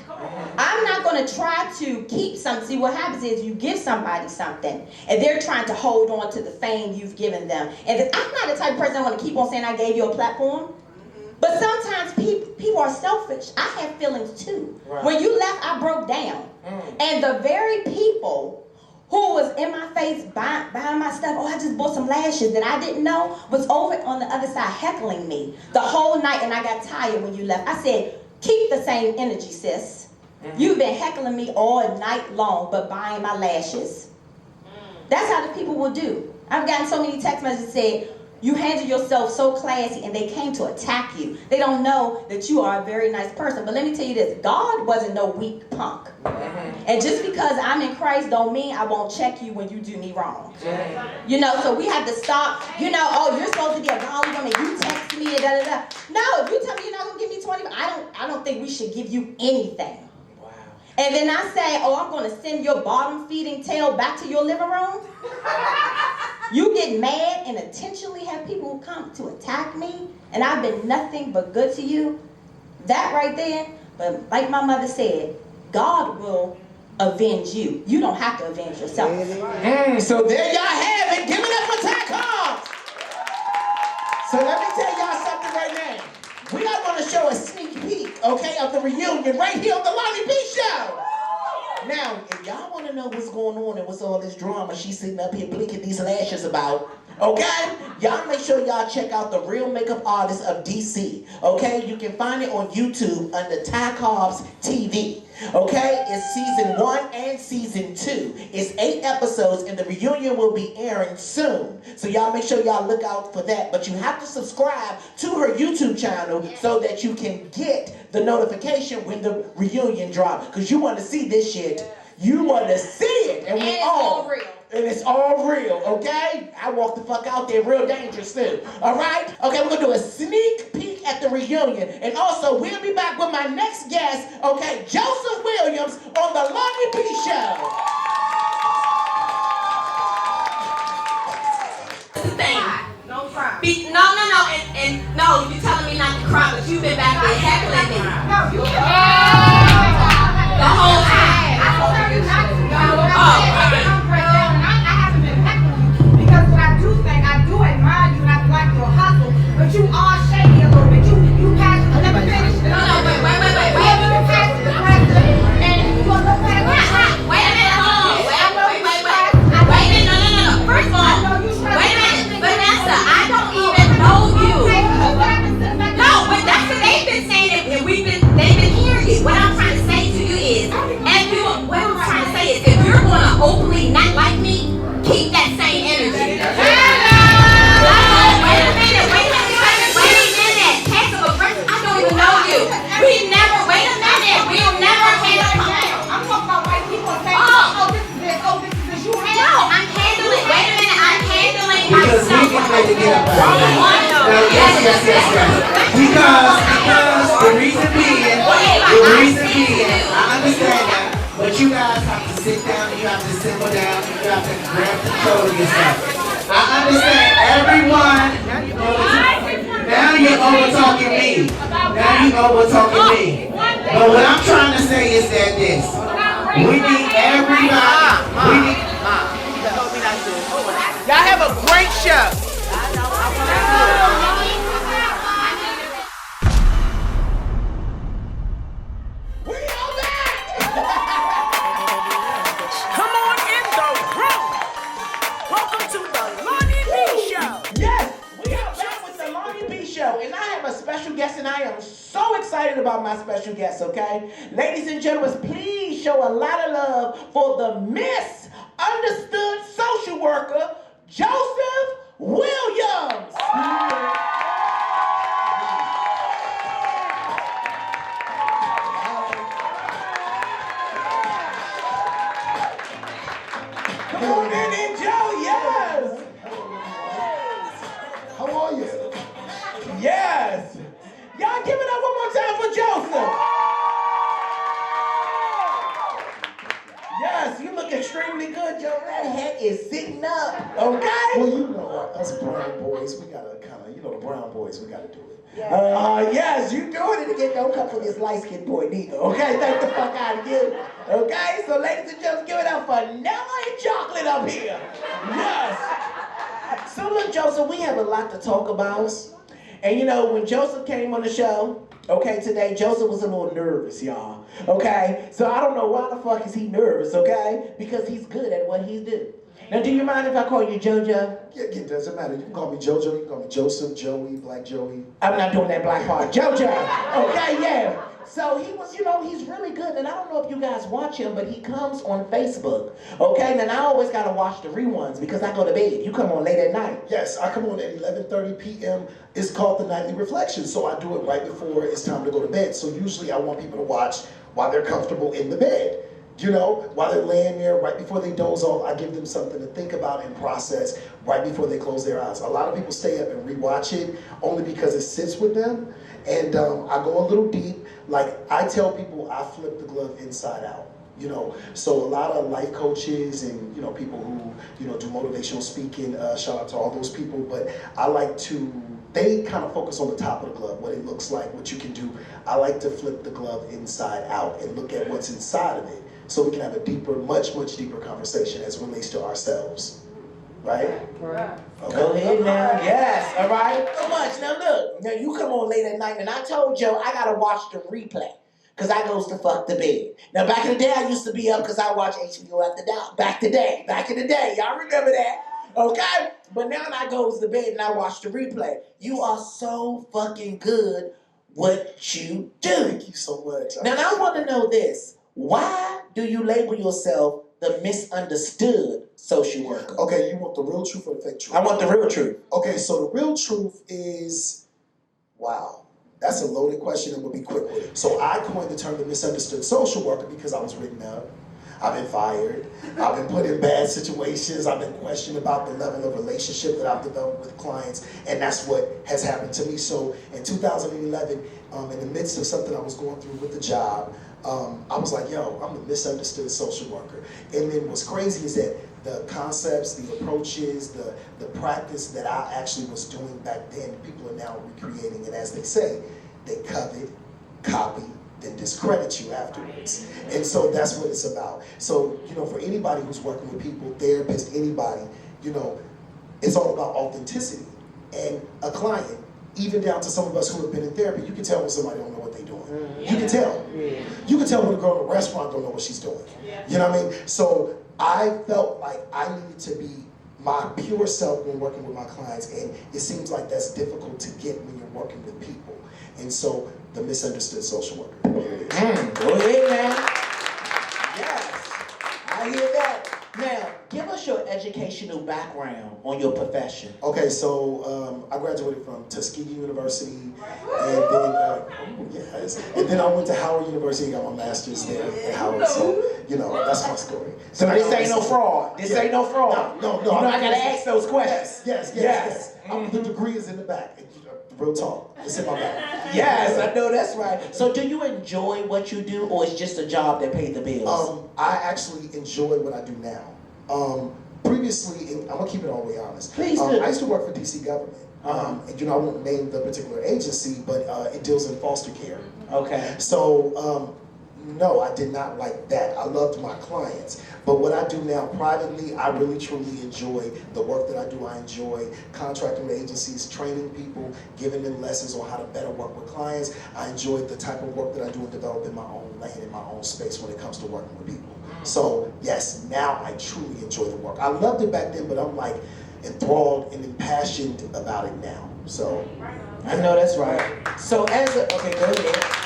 I'm not going to try to keep something. See, what happens is you give somebody something, and they're trying to hold on to the fame you've given them. And I'm not the type of person that want to keep on saying I gave you a platform. But sometimes people are selfish. I have feelings too. Right. When you left, I broke down. And the very people who was in my face buying my stuff, oh, I just bought some lashes that I didn't know, was over on the other side heckling me the whole night, and I got tired when you left. I said, keep the same energy, sis. You've been heckling me all night long, but buying my lashes. That's how the people will do. I've gotten so many text messages that say, you handle yourself so classy, and they came to attack you. They don't know that you are a very nice person. But let me tell you this, God wasn't no weak punk. And just because I'm in Christ don't mean I won't check you when you do me wrong. You know, so we have to stop, you know, oh, you're supposed to be a godly woman, you text me and da-da-da. No, if you tell me you're not going to give me 20, I don't think we should give you anything. Wow. And then I say, oh, I'm going to send your bottom-feeding tail back to your living room. You get mad and intentionally have people who come to attack me, and I've been nothing but good to you. That right there, but like my mother said, God will avenge you. You don't have to avenge yourself. So there y'all have it. Give it up for Jacquees. So let me tell y'all something right now. We are going to show a sneak peek, okay, of the reunion right here on the LONNIE Bee Show. Now, if y'all want to know what's going on and what's all this drama she's sitting up here blinking these lashes about, okay, y'all make sure y'all check out The Real Makeup Artist of DC, okay? You can find it on YouTube under Jacquees TV, okay? It's season 1 and season 2. It's 8 episodes, and the reunion will be airing soon. So y'all make sure y'all look out for that. But you have to subscribe to her YouTube channel so that you can get the notification when the reunion drops. Because you want to see this shit. You want to see it. And we all real. And it's all real, okay? I walk the fuck out there real dangerous too. Alright? Okay, we're gonna do a sneak peek at the reunion. And also, we'll be back with my next guest, okay, Joseph Williams on the LONNIE Bee Show. No problem. No, you telling me not to cry, but you've been back there heckling me. No, you The whole time. I told you not to. I haven't been heckling you because what I do think, I do admire you and I like your hustle, but you are shady a little bit. You passed. Let me finish. No, wait. You passed the president and you gonna look past. Wait a minute, hold But you guys have to sit down and you have to simmer down and you have to grab control of yourself. I understand everyone. Now you're over talking me. Now you over talking me. But what I'm trying to say is that this. We need everybody. Y'all have a great show. We are back. Come on in the room. Welcome to the Lonnie Bee Show. Yes, we are back with the Lonnie Bee Show, and I have a special guest, and I am so excited about my special guest, okay? Ladies and gentlemen, please show a lot of love for the misunderstood social worker, Joseph Williams. Come on in, Joe, yes. How are you? Yes. Y'all give it up one more time for Joseph. Yes, you look extremely good, Joe. That head is sitting up, okay? Well, you know, us brown boys, we gotta kind of, the brown boys, we gotta do it. Yes, you doing it again. Don't come for this light-skinned boy neither, okay? Thank the fuck out of you, okay? So, ladies and gentlemen, give it up for Nella and Chocolate up here. Yes. So, look, Joseph, we have a lot to talk about. And, when Joseph came on the show, okay, today, Joseph was a little nervous, y'all, okay? So, I don't know why the fuck is he nervous, okay? Because he's good at what he do. Now, do you mind if I call you JoJo? Yeah, it doesn't matter. You can call me JoJo, you can call me Joseph, Joey, Black Joey. I'm not doing that black part. JoJo, okay, yeah. So he was, he's really good. And I don't know if you guys watch him, but he comes on Facebook, okay? And I always got to watch the reruns because I go to bed. You come on late at night. Yes, I come on at 11:30 p.m. It's called the Nightly Reflection. So I do it right before it's time to go to bed. So usually I want people to watch while they're comfortable in the bed. While they're laying there, right before they doze off, I give them something to think about and process right before they close their eyes. A lot of people stay up and rewatch it only because it sits with them. And I go a little deep. Like, I tell people I flip the glove inside out. So a lot of life coaches and, people who, do motivational speaking, shout out to all those people. But I like to, they kind of focus on the top of the glove, what it looks like, what you can do. I like to flip the glove inside out and look at what's inside of it. So we can have a deeper, much, much deeper conversation as it relates to ourselves. Right? Okay. Go ahead now. Yes. All right. So much. Now look. Now you come on late at night, and I told Joe I gotta watch the replay because I goes to fuck the bed. Now back in the day, I used to be up because I watch HBO at the down. Back in the day. Y'all remember that? Okay. But now I goes to bed and I watch the replay. You are so fucking good. What you do? Thank you so much. Now I want to know this. Why do you label yourself the misunderstood social worker? Okay, you want the real truth or the fake truth? I want the real truth. Okay, so the real truth is, wow, that's a loaded question and we'll be quick with it. So I coined the term the misunderstood social worker because I was written up. I've been fired. I've been put in bad situations. I've been questioned about the level of relationship that I've developed with clients, and that's what has happened to me. So in 2011, in the midst of something I was going through with the job, I was like, yo, I'm a misunderstood social worker. And then what's crazy is that the concepts, the approaches, the practice that I actually was doing back then, people are now recreating it. As they say, they covet, copy, then discredit you afterwards. And so that's what it's about. So, for anybody who's working with people, therapists, anybody, it's all about authenticity. And a client, even down to some of us who have been in therapy, you can tell when somebody don't know what they're doing. You can tell. You can tell when a girl in a restaurant don't know what she's doing. You know what I mean? So I felt like I needed to be my pure self when working with my clients, and it seems like that's difficult to get when you're working with people. And so the misunderstood social worker. Go ahead, man. Yes, I hear that. Now, give us your educational background on your profession. Okay, so I graduated from Tuskegee University, and then I went to Howard University and got my master's there at Howard. So You know, that's my story. So this ain't no fraud. This ain't no fraud. No. You know, I gotta ask those questions. Yes. The degree is in the back. Real talk. It's in my back. Yes, I know that's right. So do you enjoy what you do, or it's just a job that pays the bills? I actually enjoy what I do now. Previously, I'm gonna keep it all the way honest. Please do. I used to work for DC government. And you know, I won't name the particular agency, but it deals in foster care. Okay. So, no, I did not like that. I loved my clients. But what I do now privately, I really truly enjoy the work that I do. I enjoy contracting with agencies, training people, giving them lessons on how to better work with clients. I enjoy the type of work that I do in developing my own lane in my own space when it comes to working with people. So, yes, now I truly enjoy the work. I loved it back then, but I'm like enthralled and impassioned about it now. So, I know that's right. So okay, go ahead.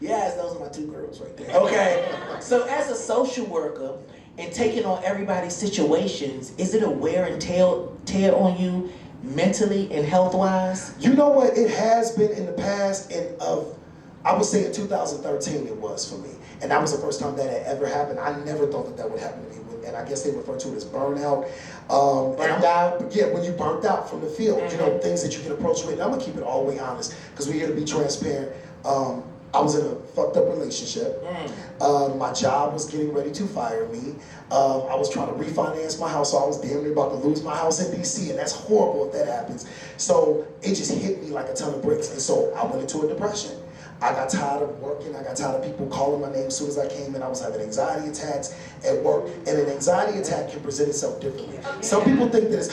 Yes, those are my two girls right there. Okay. So as a social worker and taking on everybody's situations, is it a wear and tear on you mentally and health-wise? You know what? It has been in the past, and I would say in 2013 it was for me. And that was the first time that had ever happened. I never thought that would happen to me. And I guess they refer to it as burnout. Burnt out? Yeah, when you burnt out from the field, you know, things that you get approached with. And I'm going to keep it all the way honest, because we're here to be transparent. I was in a fucked up relationship. My job was getting ready to fire me. I was trying to refinance my house, so I was damn near about to lose my house in DC, and that's horrible if that happens. So it just hit me like a ton of bricks, and so I went into a depression. I got tired of working. I got tired of people calling my name as soon as I came in. I was having anxiety attacks at work, and an anxiety attack can present itself differently. Some people think that it's,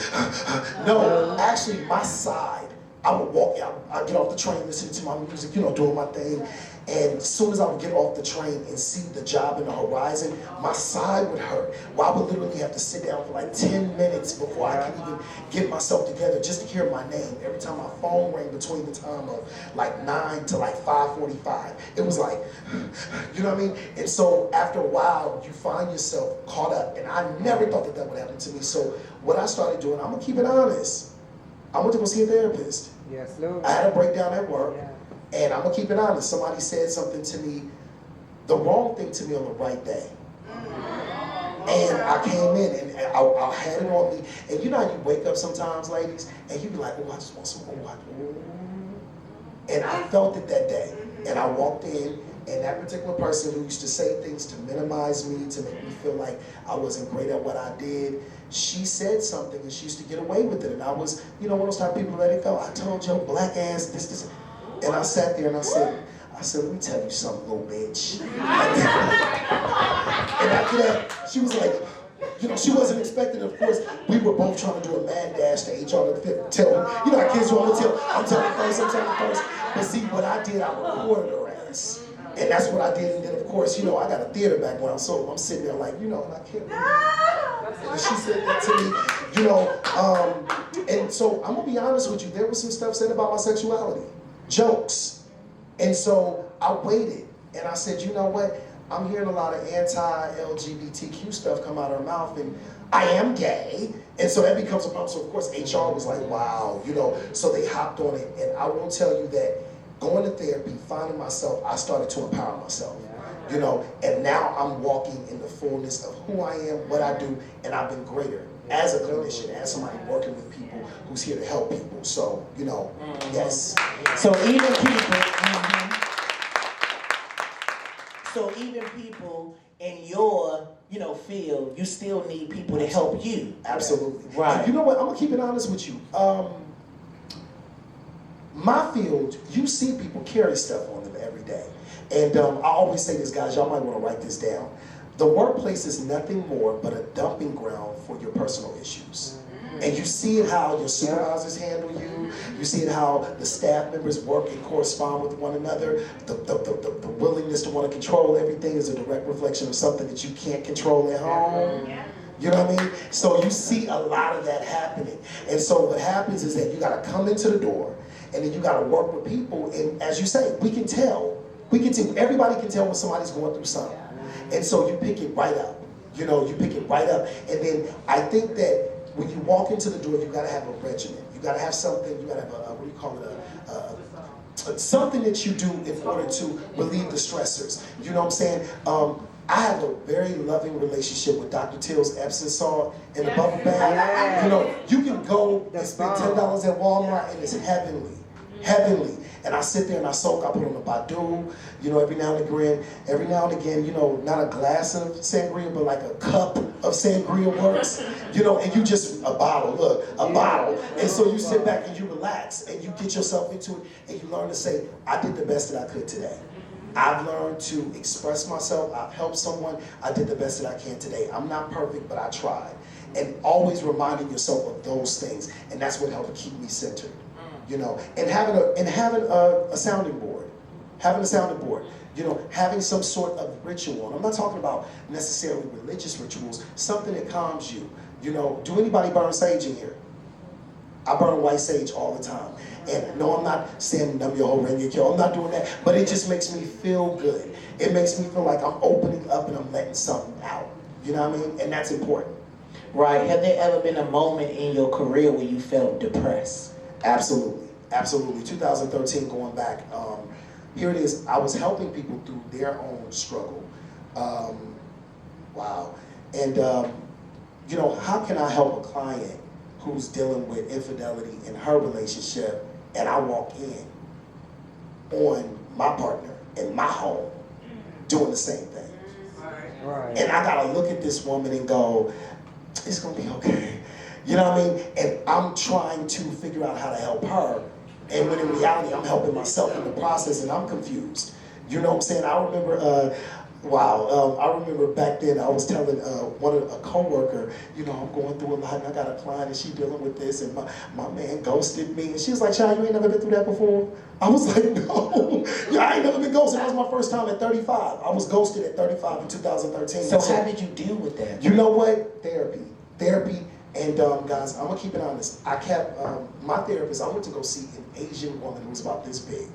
no, actually my side, I would walk out, I'd get off the train, listening to my music, you know, doing my thing. And as soon as I would get off the train and see the job in the horizon, my side would hurt. Well, I would literally have to sit down for like 10 minutes before I could even get myself together just to hear my name. Every time my phone rang between the time of like 9 to like 5:45, it was like, you know what I mean? And so after a while, you find yourself caught up. And I never thought that that would happen to me. So what I started doing, I'm gonna keep it honest. I went to go see a therapist. Yes, Lord. I had a breakdown at work. Yeah. And I'm gonna keep it honest, somebody said something to me, the wrong thing to me on the right day. And I came in and I had it on me. And you know how you wake up sometimes, ladies, and you be like, oh, I just want some more. And I felt it that day. And I walked in, and that particular person who used to say things to minimize me, to make me feel like I wasn't great at what I did, she said something and she used to get away with it. And I was, you know, one of those type of people who let it go. I told your black ass this. And I sat there and I said, let me tell you something, little bitch. And after that, she was like, you know, she wasn't expecting, of course, we were both trying to do a mad dash to HR to tell her, you know, how kids want to tell, I'm telling first. But see, what I did, I recorded her ass. And that's what I did. And then, of course, you know, I got a theater background, so I'm sitting there like, you know, and I can't believe it. And she said that to me, you know, and so I'm going to be honest with you, there was some stuff said about my sexuality. Jokes. And so I waited and I said, you know what? I'm hearing a lot of anti-LGBTQ stuff come out of her mouth, and I am gay. And so that becomes a problem. So of course HR was like, wow, you know, so they hopped on it. And I will tell you that going to therapy, finding myself, I started to empower myself. You know, and now I'm walking in the fullness of who I am, what I do, and I've been greater as a clinician, as somebody working with people who's here to help people. So, you know, yes. So even people in your, you know, field, you still need people to help you. Absolutely. Right. And you know what? I'm gonna keep it honest with you. My field, you see people carry stuff on them every day. And I always say this, guys, y'all might want to write this down. The workplace is nothing more but a dumping ground for your personal issues. And you see it how your supervisors handle you. You see it how the staff members work and correspond with one another. The willingness to want to control everything is a direct reflection of something that you can't control at home. You know what I mean? So you see a lot of that happening. And so what happens is that you got to come into the door, and then you got to work with people. And as you say, we can tell. Everybody can tell when somebody's going through something. And so you pick it right up. You know, you pick it right up. And then I think that when you walk into the door, you got to have a regimen. You got to have something. You got to have a, what do you call it? something that you do in order to relieve the stressors. You know what I'm saying? I have a very loving relationship with Dr. Till's Epsom salt in the bubble bath. You know, you can go and spend $10 at Walmart and it's heavenly. Heavenly. And I sit there and I soak, I put on a Badu, you know, every now and again, you know, not a glass of sangria, but like a cup of sangria works, you know, and you just, a bottle. And so you sit back and you relax and you get yourself into it and you learn to say, I did the best that I could today. I've learned to express myself, I've helped someone, I did the best that I can today. I'm not perfect, but I tried. And always reminding yourself of those things, and that's what helped keep me centered. You know, and having a sounding board, you know, having some sort of ritual. And I'm not talking about necessarily religious rituals, something that calms you. You know, do anybody burn sage in here? I burn white sage all the time. And no, I'm not saying numb your whole ring, I'm not doing that, but it just makes me feel good. It makes me feel like I'm opening up and I'm letting something out. You know what I mean? And that's important. Right. Have there ever been a moment in your career where you felt depressed? Absolutely. 2013, going back, here it is. I was helping people through their own struggle. Wow. And, you know, how can I help a client who's dealing with infidelity in her relationship, and I walk in on my partner in my home doing the same thing? Right. And I gotta look at this woman and go, it's gonna be okay. You know what I mean? And I'm trying to figure out how to help her. And when in reality, I'm helping myself in the process and I'm confused. You know what I'm saying? I remember, I remember back then I was telling a coworker, you know, I'm going through a lot and I got a client and she dealing with this and my man ghosted me. And she was like, Child, you ain't never been through that before? I was like, no. Yeah, I ain't never been ghosted. That was my first time at 35. I was ghosted at 35 in 2013. So how did you deal with that? You know what? Therapy. And guys, I'm gonna keep it honest. I kept, my therapist, I went to go see an Asian woman who was about this big.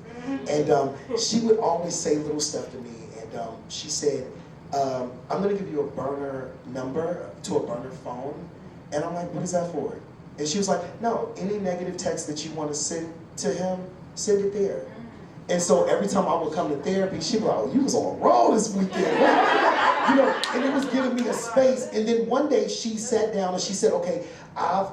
And she would always say little stuff to me. And she said, I'm gonna give you a burner number to a burner phone. And I'm like, what is that for? And she was like, no, any negative text that you wanna send to him, send it there. And so every time I would come to therapy, she'd be like, oh, you was on a roll this weekend. You know, and it was giving me a space. And then one day she sat down and she said, okay, I've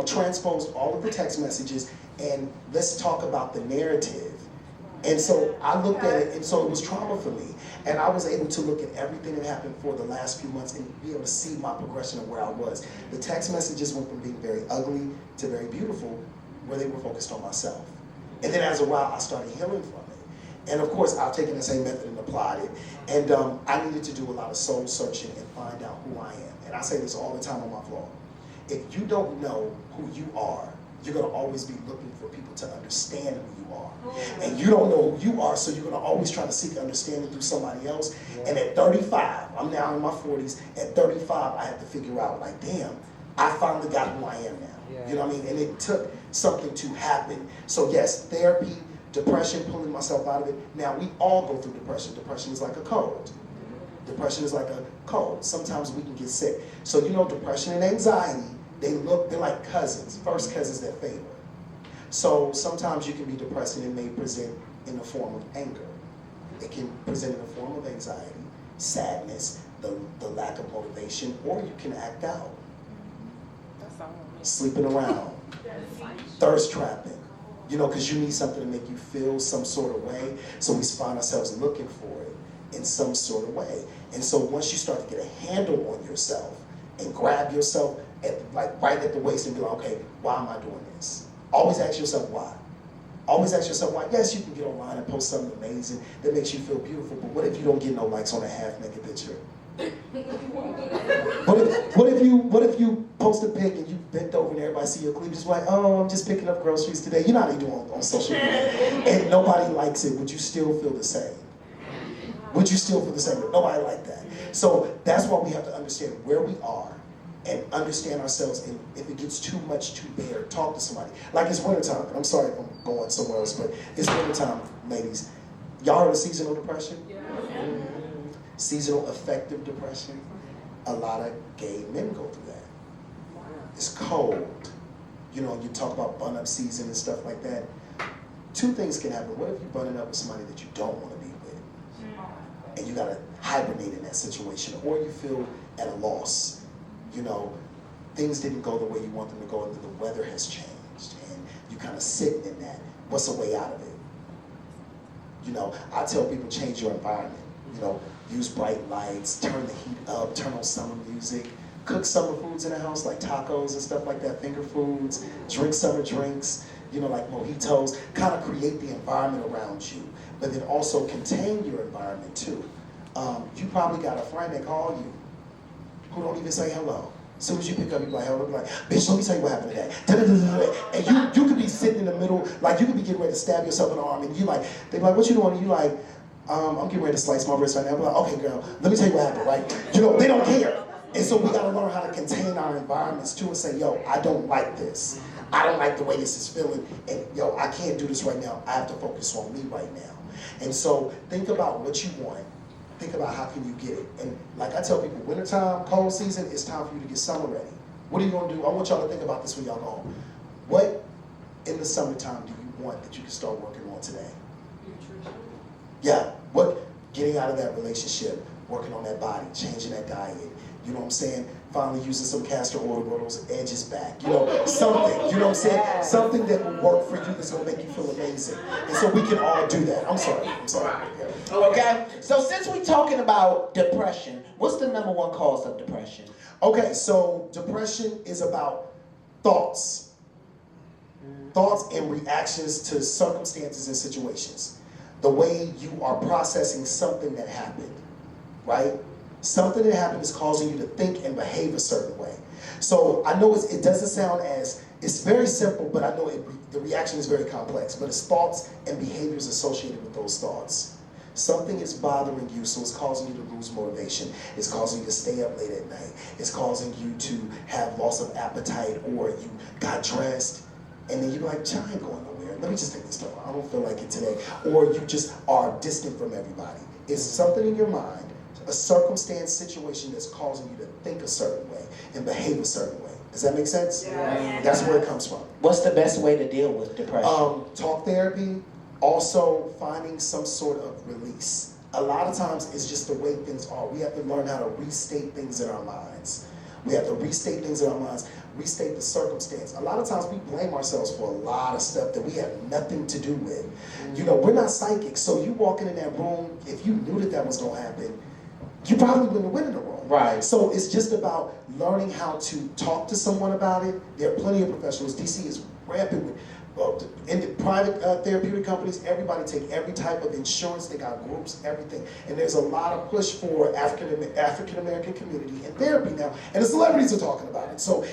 transposed all of the text messages and let's talk about the narrative. And so I looked at it, and so it was trauma for me. And I was able to look at everything that happened for the last few months and be able to see my progression of where I was. The text messages went from being very ugly to very beautiful, where they were focused on myself. And then as a while, I started healing from it. And of course, I've taken the same method and applied it. And I needed to do a lot of soul searching and find out who I am. And I say this all the time on my vlog. If you don't know who you are, you're gonna always be looking for people to understand who you are. And you don't know who you are, so you're gonna always try to seek understanding through somebody else. And at 35, I'm now in my 40s, at 35, I had to figure out, like, damn, I finally got who I am now. You know what I mean? And it took something to happen. So yes, therapy, depression, pulling myself out of it. Now, we all go through depression. Depression is like a cold. Depression is like a cold. Sometimes we can get sick. So you know, depression and anxiety, they're like cousins, first cousins that favor. So sometimes you can be depressed and it may present in the form of anger. It can present in the form of anxiety, sadness, the lack of motivation, or you can act out. Sleeping around, thirst trapping, you know, because you need something to make you feel some sort of way. So we find ourselves looking for it in some sort of way. And so once you start to get a handle on yourself and grab yourself right at the waist and be like, okay, why am I doing this? Always ask yourself why. Always ask yourself why. Yes, you can get online and post something amazing that makes you feel beautiful, but what if you don't get no likes on a half-naked picture? What if you post a pic and you bent over and everybody see your cleavage, like, oh, I'm just picking up groceries today. You know how they do on social media. And nobody likes it. Would you still feel the same? Would you still feel the same? But nobody like that. So that's why we have to understand where we are and understand ourselves. And if it gets too much to bear, talk to somebody. Like it's wintertime. I'm sorry if I'm going somewhere else, but it's wintertime, ladies. Y'all heard of seasonal depression? Yeah. Seasonal affective depression. A lot of gay men go through that. It's cold. You know, you talk about bun-up season and stuff like that. two things can happen. What if you're running up with somebody that you don't want to be with? And you got to hibernate in that situation, or you feel at a loss. You know, things didn't go the way you want them to go, and then the weather has changed, and you kind of sitting in that. What's the way out of it? You know, I tell people change your environment. You know, use bright lights, turn the heat up, turn on summer music, cook summer foods in the house like tacos and stuff like that, finger foods, drink summer drinks, you know, like mojitos, kind of create the environment around you, but then also contain your environment too. You probably got a friend that called you who don't even say hello. As soon as you pick up, you be like, hello, be like, bitch, let me tell you what happened today. And you could be sitting in the middle, like you could be getting ready to stab yourself in the arm, and you like, they be like, what you doing? And you like, I'm getting ready to slice my wrist right now. I'm like, okay, girl, let me tell you what happened, right? You know, they don't care. And so we gotta learn how to contain our environments too and say, yo, I don't like this. I don't like the way this is feeling. And yo, I can't do this right now. I have to focus on me right now. And so think about what you want. Think about how can you get it. And like I tell people, wintertime, cold season, it's time for you to get summer ready. What are you gonna do? I want y'all to think about this when y'all go home. What in the summertime do you want that you can start working on today? Nutrition. Yeah, what, getting out of that relationship, working on that body, changing that diet, you know what I'm saying? Finally using some castor oil to grow those edges back. You know, something, you know what I'm saying? Something that will work for you that's gonna make you feel amazing. And so we can all do that. I'm sorry. Yeah. Okay, so since we're talking about depression, what's the number one cause of depression? Okay, so depression is about thoughts. Thoughts and reactions to circumstances and situations. The way you are processing something that happened, right? Something that happened is causing you to think and behave a certain way. So I know it doesn't sound as, it's very simple, but I know the reaction is very complex, but it's thoughts and behaviors associated with those thoughts. Something is bothering you, so it's causing you to lose motivation. It's causing you to stay up late at night. It's causing you to have loss of appetite, or you got dressed, and then you're like, I ain't going nowhere. Let me just take this stuff. I don't feel like it today. Or you just are distant from everybody. It's something in your mind, a circumstance, situation that's causing you to think a certain way and behave a certain way. Does that make sense? Yeah. That's where it comes from. What's the best way to deal with depression? Talk therapy. Also finding some sort of release. A lot of times it's just the way things are. We have to learn how to restate things in our minds. We have to restate things in our minds, restate the circumstance. A lot of times we blame ourselves for a lot of stuff that we have nothing to do with. You know, we're not psychic, so you walking in that room, if you knew that was gonna happen, you probably wouldn't have went in the room. Right. So it's just about learning how to talk to someone about it. There are plenty of professionals. DC is rampant with in the private therapeutic companies. Everybody take every type of insurance. They got groups, everything. And there's a lot of push for African American community in therapy now. And the celebrities are talking about it. So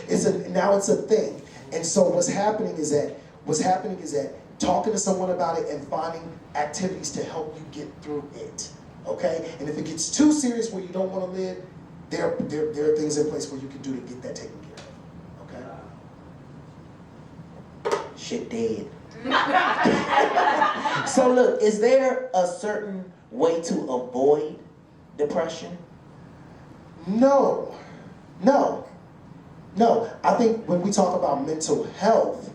now it's a thing. And so what's happening is that talking to someone about it and finding activities to help you get through it. Okay? And if it gets too serious where you don't want to live, there are things in place where you can do to get that taken care of. Okay? Shit dead. So look, is there a certain way to avoid depression? No. I think when we talk about mental health,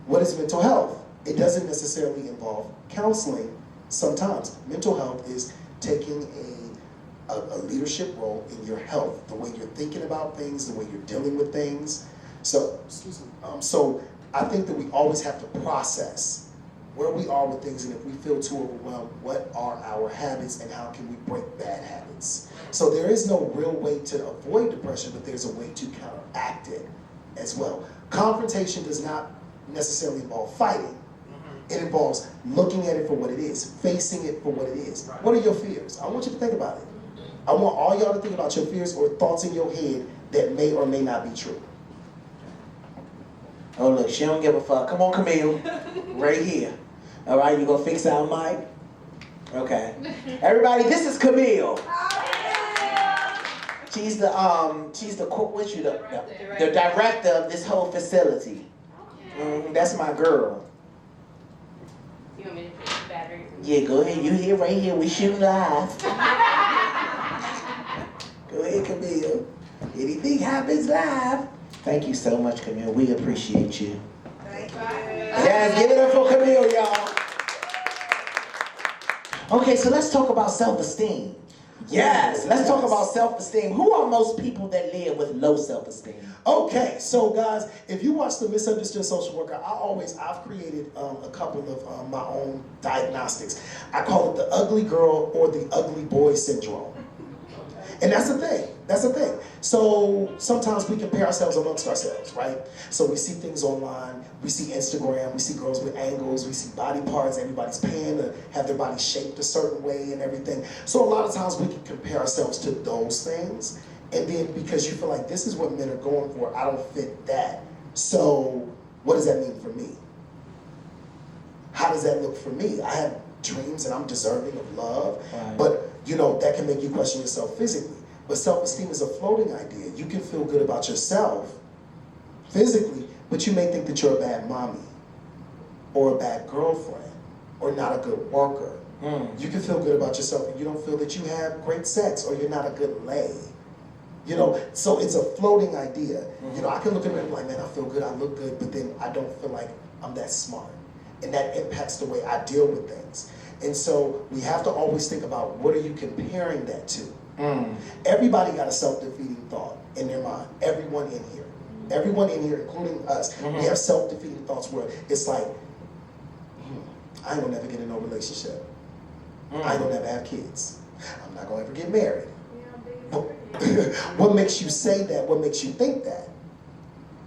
what is mental health? It doesn't necessarily involve counseling. Sometimes mental health is taking a leadership role in your health, the way you're thinking about things, the way you're dealing with things. So, so I think that we always have to process where we are with things, and if we feel too overwhelmed, what are our habits and how can we break bad habits? So there is no real way to avoid depression, but there's a way to counteract it as well. Confrontation does not necessarily involve fighting. It involves looking at it for what it is, facing it for what it is. What are your fears? I want you to think about it. I want all y'all to think about your fears or thoughts in your head that may or may not be true. Oh look, she don't give a fuck. Come on, Camille. Right here. All right, you gonna fix our mic? Okay. Everybody, this is Camille. She's the director of this whole facility. That's my girl. You want me to fix the battery? Yeah, go ahead. You here, right here. We shoot live. Go ahead, Camille. Anything happens live. Thank you so much, Camille. We appreciate you. Thank you. Guys, give it up for Camille, y'all. Okay, so let's talk about self-esteem. Yes, let's talk about self-esteem. Who are most people that live with low self-esteem? Okay, so guys, if you watch The Misunderstood Social Worker, I've created a couple of my own diagnostics. I call it the ugly girl or the ugly boy syndrome. And that's the thing. That's the thing. So sometimes we compare ourselves amongst ourselves, right? So we see things online, we see Instagram, we see girls with angles, we see body parts, everybody's paying to have their body shaped a certain way and everything. So a lot of times we can compare ourselves to those things. And then because you feel like this is what men are going for, I don't fit that. So what does that mean for me? How does that look for me? I have dreams and I'm deserving of love, but you know, that can make you question yourself physically. But self-esteem is a floating idea. You can feel good about yourself physically, but you may think that you're a bad mommy or a bad girlfriend or not a good worker. You can feel good about yourself and you don't feel that you have great sex or you're not a good lay. You know, so it's a floating idea. You know, I can look at it and be like, man, I feel good, I look good, but then I don't feel like I'm that smart. And that impacts the way I deal with things. And so we have to always think about what are you comparing that to? Everybody got a self-defeating thought in their mind. Everyone in here. Everyone in here, including us, we have self-defeating thoughts where it's like, I ain't gonna never get in no relationship. I ain't gonna never have kids. I'm not gonna ever get married. What makes you say that? What makes you think that?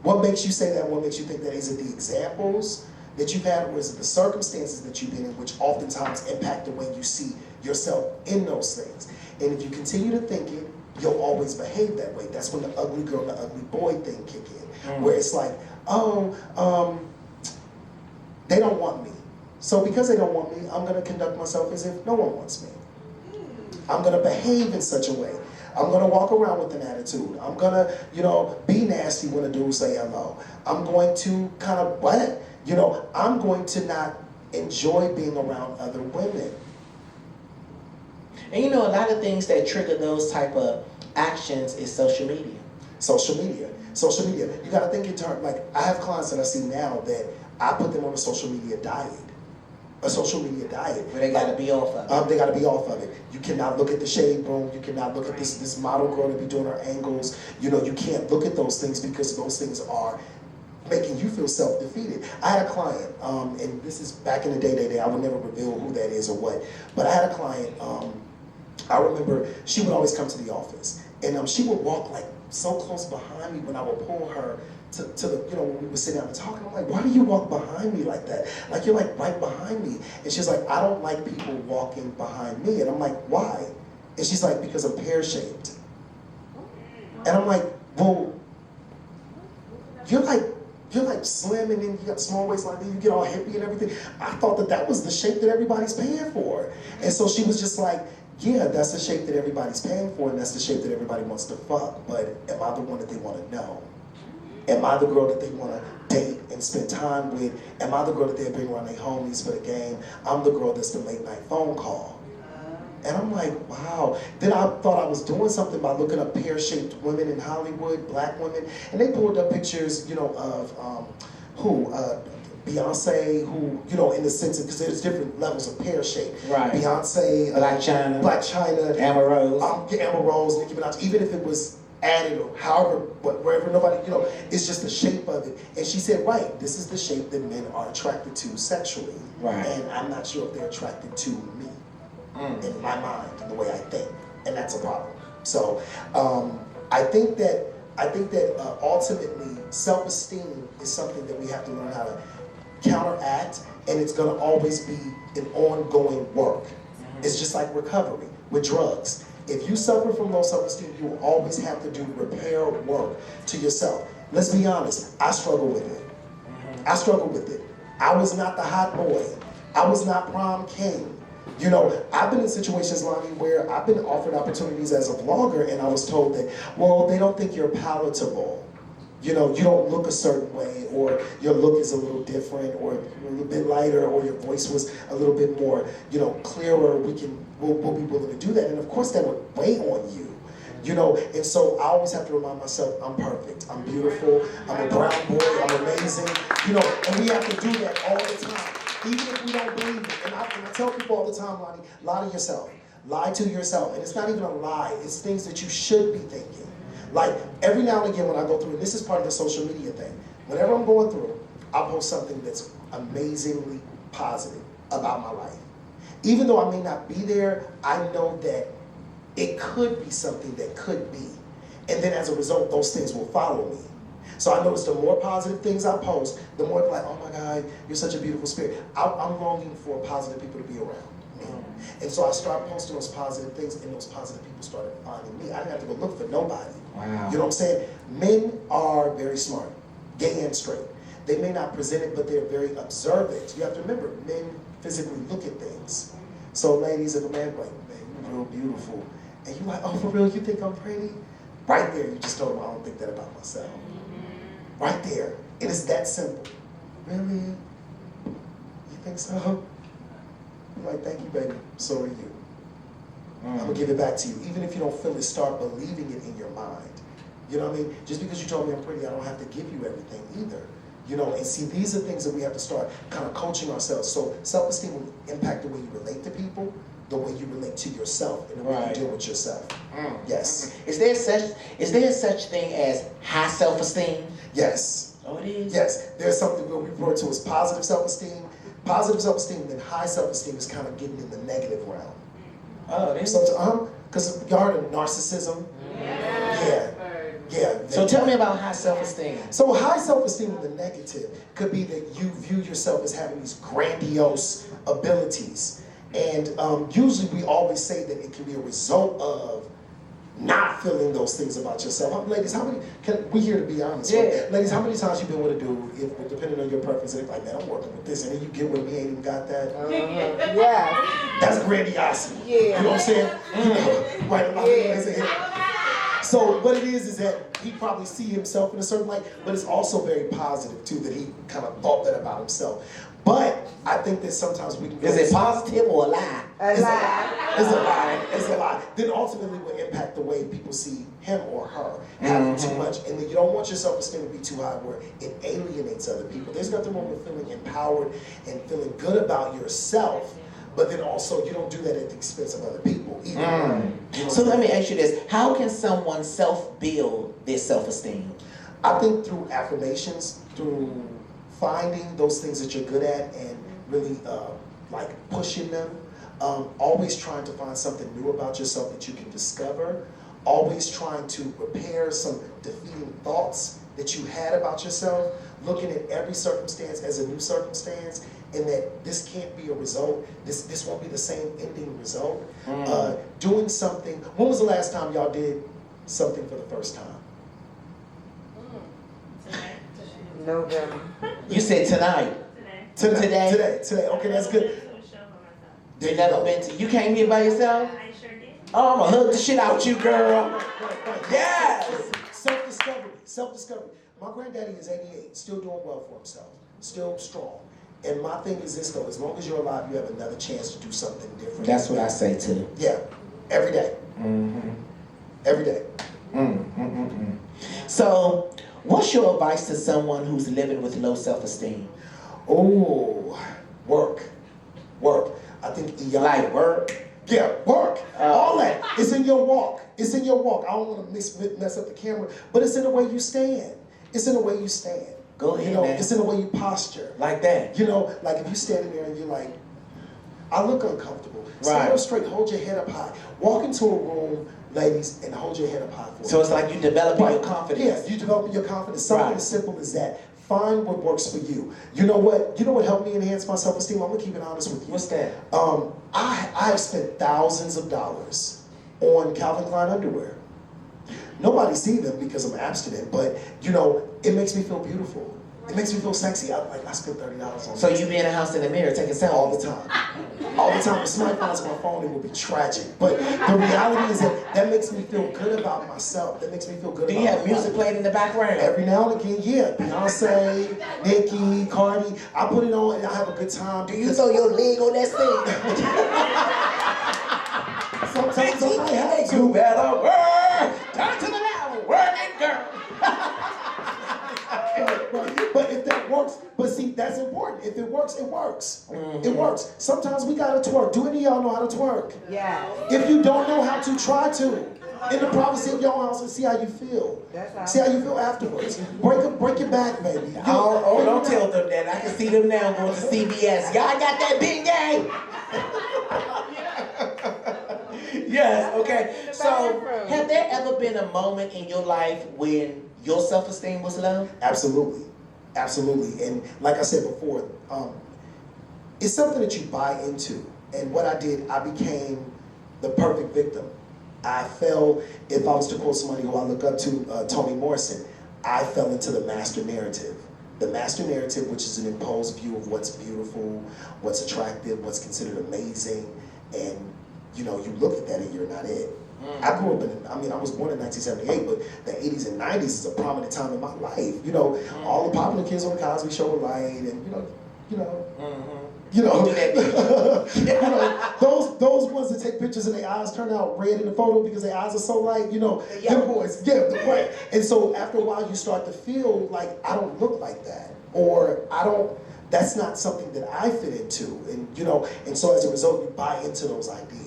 What makes you say that? What makes you think that? Is it the examples that you've had, or is it the circumstances that you've been in, which oftentimes impact the way you see yourself in those things? And if you continue to think it, you'll always behave that way. That's when the ugly girl and the ugly boy thing kick in, where it's like, they don't want me. So because they don't want me, I'm gonna conduct myself as if no one wants me. I'm gonna behave in such a way. I'm gonna walk around with an attitude. I'm gonna, you know, be nasty when a dude say hello. I'm going to kind of, what? You know, I'm going to not enjoy being around other women. And you know, a lot of things that trigger those type of actions is social media. Social media. Social media. You gotta think in terms, like, I have clients that I see now that I put them on a social media diet. A social media diet. But they gotta be off of it. They gotta be off of it. You cannot look at the shade room. You cannot look at this model girl to be doing her angles. You know, you can't look at those things because those things are making you feel self-defeated. I had a client, and this is back in the day, I would never reveal who that is or what, but I had a client, I remember she would always come to the office, and she would walk like so close behind me when I would pull her to the, you know, when we would sit down and talk. I'm like, why do you walk behind me like that? Like, you're like right behind me. And she's like, I don't like people walking behind me. And I'm like, why? And she's like, because I'm pear-shaped. And I'm like, well, you're like slim and then you got small waist like that, you get all hippie and everything. I thought that was the shape that everybody's paying for. And so she was just like, yeah, that's the shape that everybody's paying for and that's the shape that everybody wants to fuck. But am I the one that they want to know? Am I the girl that they want to date and spend time with? Am I the girl that they bring around their homies for the game? I'm the girl that's the late night phone call. And I'm like, wow. Then I thought I was doing something by looking up pear-shaped women in Hollywood, black women, and they pulled up pictures, you know, of Beyonce, who, you know, in the sense of, because there's different levels of pear shape. Right. Beyonce, Black China, Amber Rose, Nicki Minaj, even if it was added or however, but wherever nobody, you know, it's just the shape of it. And she said, right, this is the shape that men are attracted to sexually. Right. And I'm not sure if they're attracted to me. In my mind, the way I think, and that's a problem. So I think that ultimately self-esteem is something that we have to learn how to counteract, and it's going to always be an ongoing work. It's just like recovery with drugs. If you suffer from low self-esteem, you will always have to do repair work to yourself. Let's be honest, I struggle with it. I struggle with it. I was not the hot boy. I was not prom king. You know, I've been in situations, Lonnie, where I've been offered opportunities as a vlogger and I was told that, well, they don't think you're palatable. You know, you don't look a certain way, or your look is a little different, or a little bit lighter, or your voice was a little bit more, you know, clearer. We'll be willing to do that. And of course that would weigh on you. You know, and so I always have to remind myself, I'm perfect, I'm beautiful, I'm a brown boy, I'm amazing. You know, and we have to do that all the time. Even if we don't believe it. And I tell people all the time, Lonnie, lie to yourself. Lie to yourself. And it's not even a lie. It's things that you should be thinking. Like, every now and again when I go through, and this is part of the social media thing, whenever I'm going through, I'll post something that's amazingly positive about my life. Even though I may not be there, I know that it could be something that could be. And then as a result, those things will follow me. So I notice the more positive things I post, the more like, oh my God, you're such a beautiful spirit. I'm longing for positive people to be around me. And so I started posting those positive things, and those positive people started finding me. I didn't have to go look for nobody. Wow. You know what I'm saying? Men are very smart, gay and straight. They may not present it, but they're very observant. You have to remember, men physically look at things. So ladies, if a man's like, man, you're real beautiful, and you're like, oh, for real, you think I'm pretty? Right there, you just told him, I don't think that about myself. Right there. And it's that simple. Really? You think so? I'm like, thank you, baby. So are you. I'm going to give it back to you. Even if you don't feel it, start believing it in your mind. You know what I mean? Just because you told me I'm pretty, I don't have to give you everything either. You know, and see, these are things that we have to start kind of coaching ourselves. So self-esteem will impact the way you relate to people, the way you relate to yourself, and the way you deal with yourself. Yes. Is there such thing as high self-esteem? Yes. Oh, it is? Yes. There's something that we refer to as positive self-esteem. Positive self-esteem, and then high self-esteem is kind of getting in the negative realm. Oh, it is? Because y'all heard of narcissism? Yeah. So tell me about high self-esteem. So high self-esteem in the negative could be that you view yourself as having these grandiose abilities. And usually we always say that it can be a result of not feeling those things about yourself. Ladies, we here to be honest, right? Ladies, how many times you been with a dude, depending on your preference, and they're like, man, I'm working with this, and then you get with him, he ain't even got that? Yeah. That's grandiosity. Yeah. You know what I'm saying? Right. So what it is that he probably see himself in a certain light, but it's also very positive too that he kind of thought that about himself. But I think that sometimes we can go... Is it positive or a lie? It's a lie. It's a lie. Then ultimately will impact the way people see him or her having too much. And then you don't want your self-esteem to be too high where it alienates other people. There's nothing wrong with feeling empowered and feeling good about yourself, but then also you don't do that at the expense of other people either. You know, so let me ask you this. How can someone self-build their self-esteem? I think through affirmations, through finding those things that you're good at and really like pushing them. Always trying to find something new about yourself that you can discover. Always trying to repair some defeating thoughts that you had about yourself. Looking at every circumstance as a new circumstance, and that this can't be a result. This won't be the same ending result. Doing something. When was the last time y'all did something for the first time? November. You said tonight. Today. Okay, that's good. You never been to? You came here by yourself? I sure did. Oh, I'm gonna hug the shit out you, girl. Yes. Self-discovery. My granddaddy is 88, still doing well for himself, still strong. And my thing is this though: as long as you're alive, you have another chance to do something different. That's what I say too. Yeah, every day. Every day. So, what's your advice to someone who's living with low self-esteem? Oh, work. I think like work. Yeah, work. All that. It's in your walk. I don't want to mess up the camera, but it's in the way you stand. Go ahead, you know, man. It's in the way you posture. Like that. You know, like if you're standing there and you're like, I look uncomfortable. Stand up straight, hold your head up high. Walk into a room, ladies, and hold your head up high. So it's like you developing your confidence. Yeah, you developing your confidence. Something as simple as that. Find what works for you. You know what helped me enhance my self-esteem? I'm gonna keep it honest with you. What's that? I have spent thousands of dollars on Calvin Klein underwear. Nobody see them because I'm abstinent, but you know, it makes me feel beautiful. It makes me feel sexy. I spent $30 on. So you be in the house in the mirror taking selfies all the time. If somebody finds my phone, it would be tragic. But the reality is that makes me feel good about myself. That makes me feel good. Do you have music played in the background? Every now and again, yeah. Beyonce, Nicki, Cardi. I put it on and I have a good time. Do you throw your leg on that thing? Sometimes I might have to. You better work. Turn to the left. Work it, girl. But if that works, but see, that's important. If it works. works, it works. It works. Sometimes we gotta twerk. Do any of y'all know how to twerk? Yeah. If you don't know how to, try to. In the privacy of your house and see how you feel. See how you feel afterwards. Break your back, baby. Don't tell them that. I can see them now going to CVS. Y'all got that big gang? Yes, okay. So, have there ever been a moment in your life when your self-esteem was low? Absolutely. Absolutely. And like I said before, it's something that you buy into. And what I did, I became the perfect victim. I fell, if I was to quote somebody who I look up to, Toni Morrison, I fell into the master narrative. The master narrative, which is an imposed view of what's beautiful, what's attractive, what's considered amazing, and you know, you look at that and you're not it. I grew up I was born in 1978, but the 80s and 90s is a prominent time in my life. You know, all the popular kids on the Cosby Show were light, and those ones that take pictures and their eyes turn out red in the photo because their eyes are so light, them boys, right. And so after a while you start to feel like I don't look like that, or that's not something that I fit into, and so as a result you buy into those ideas.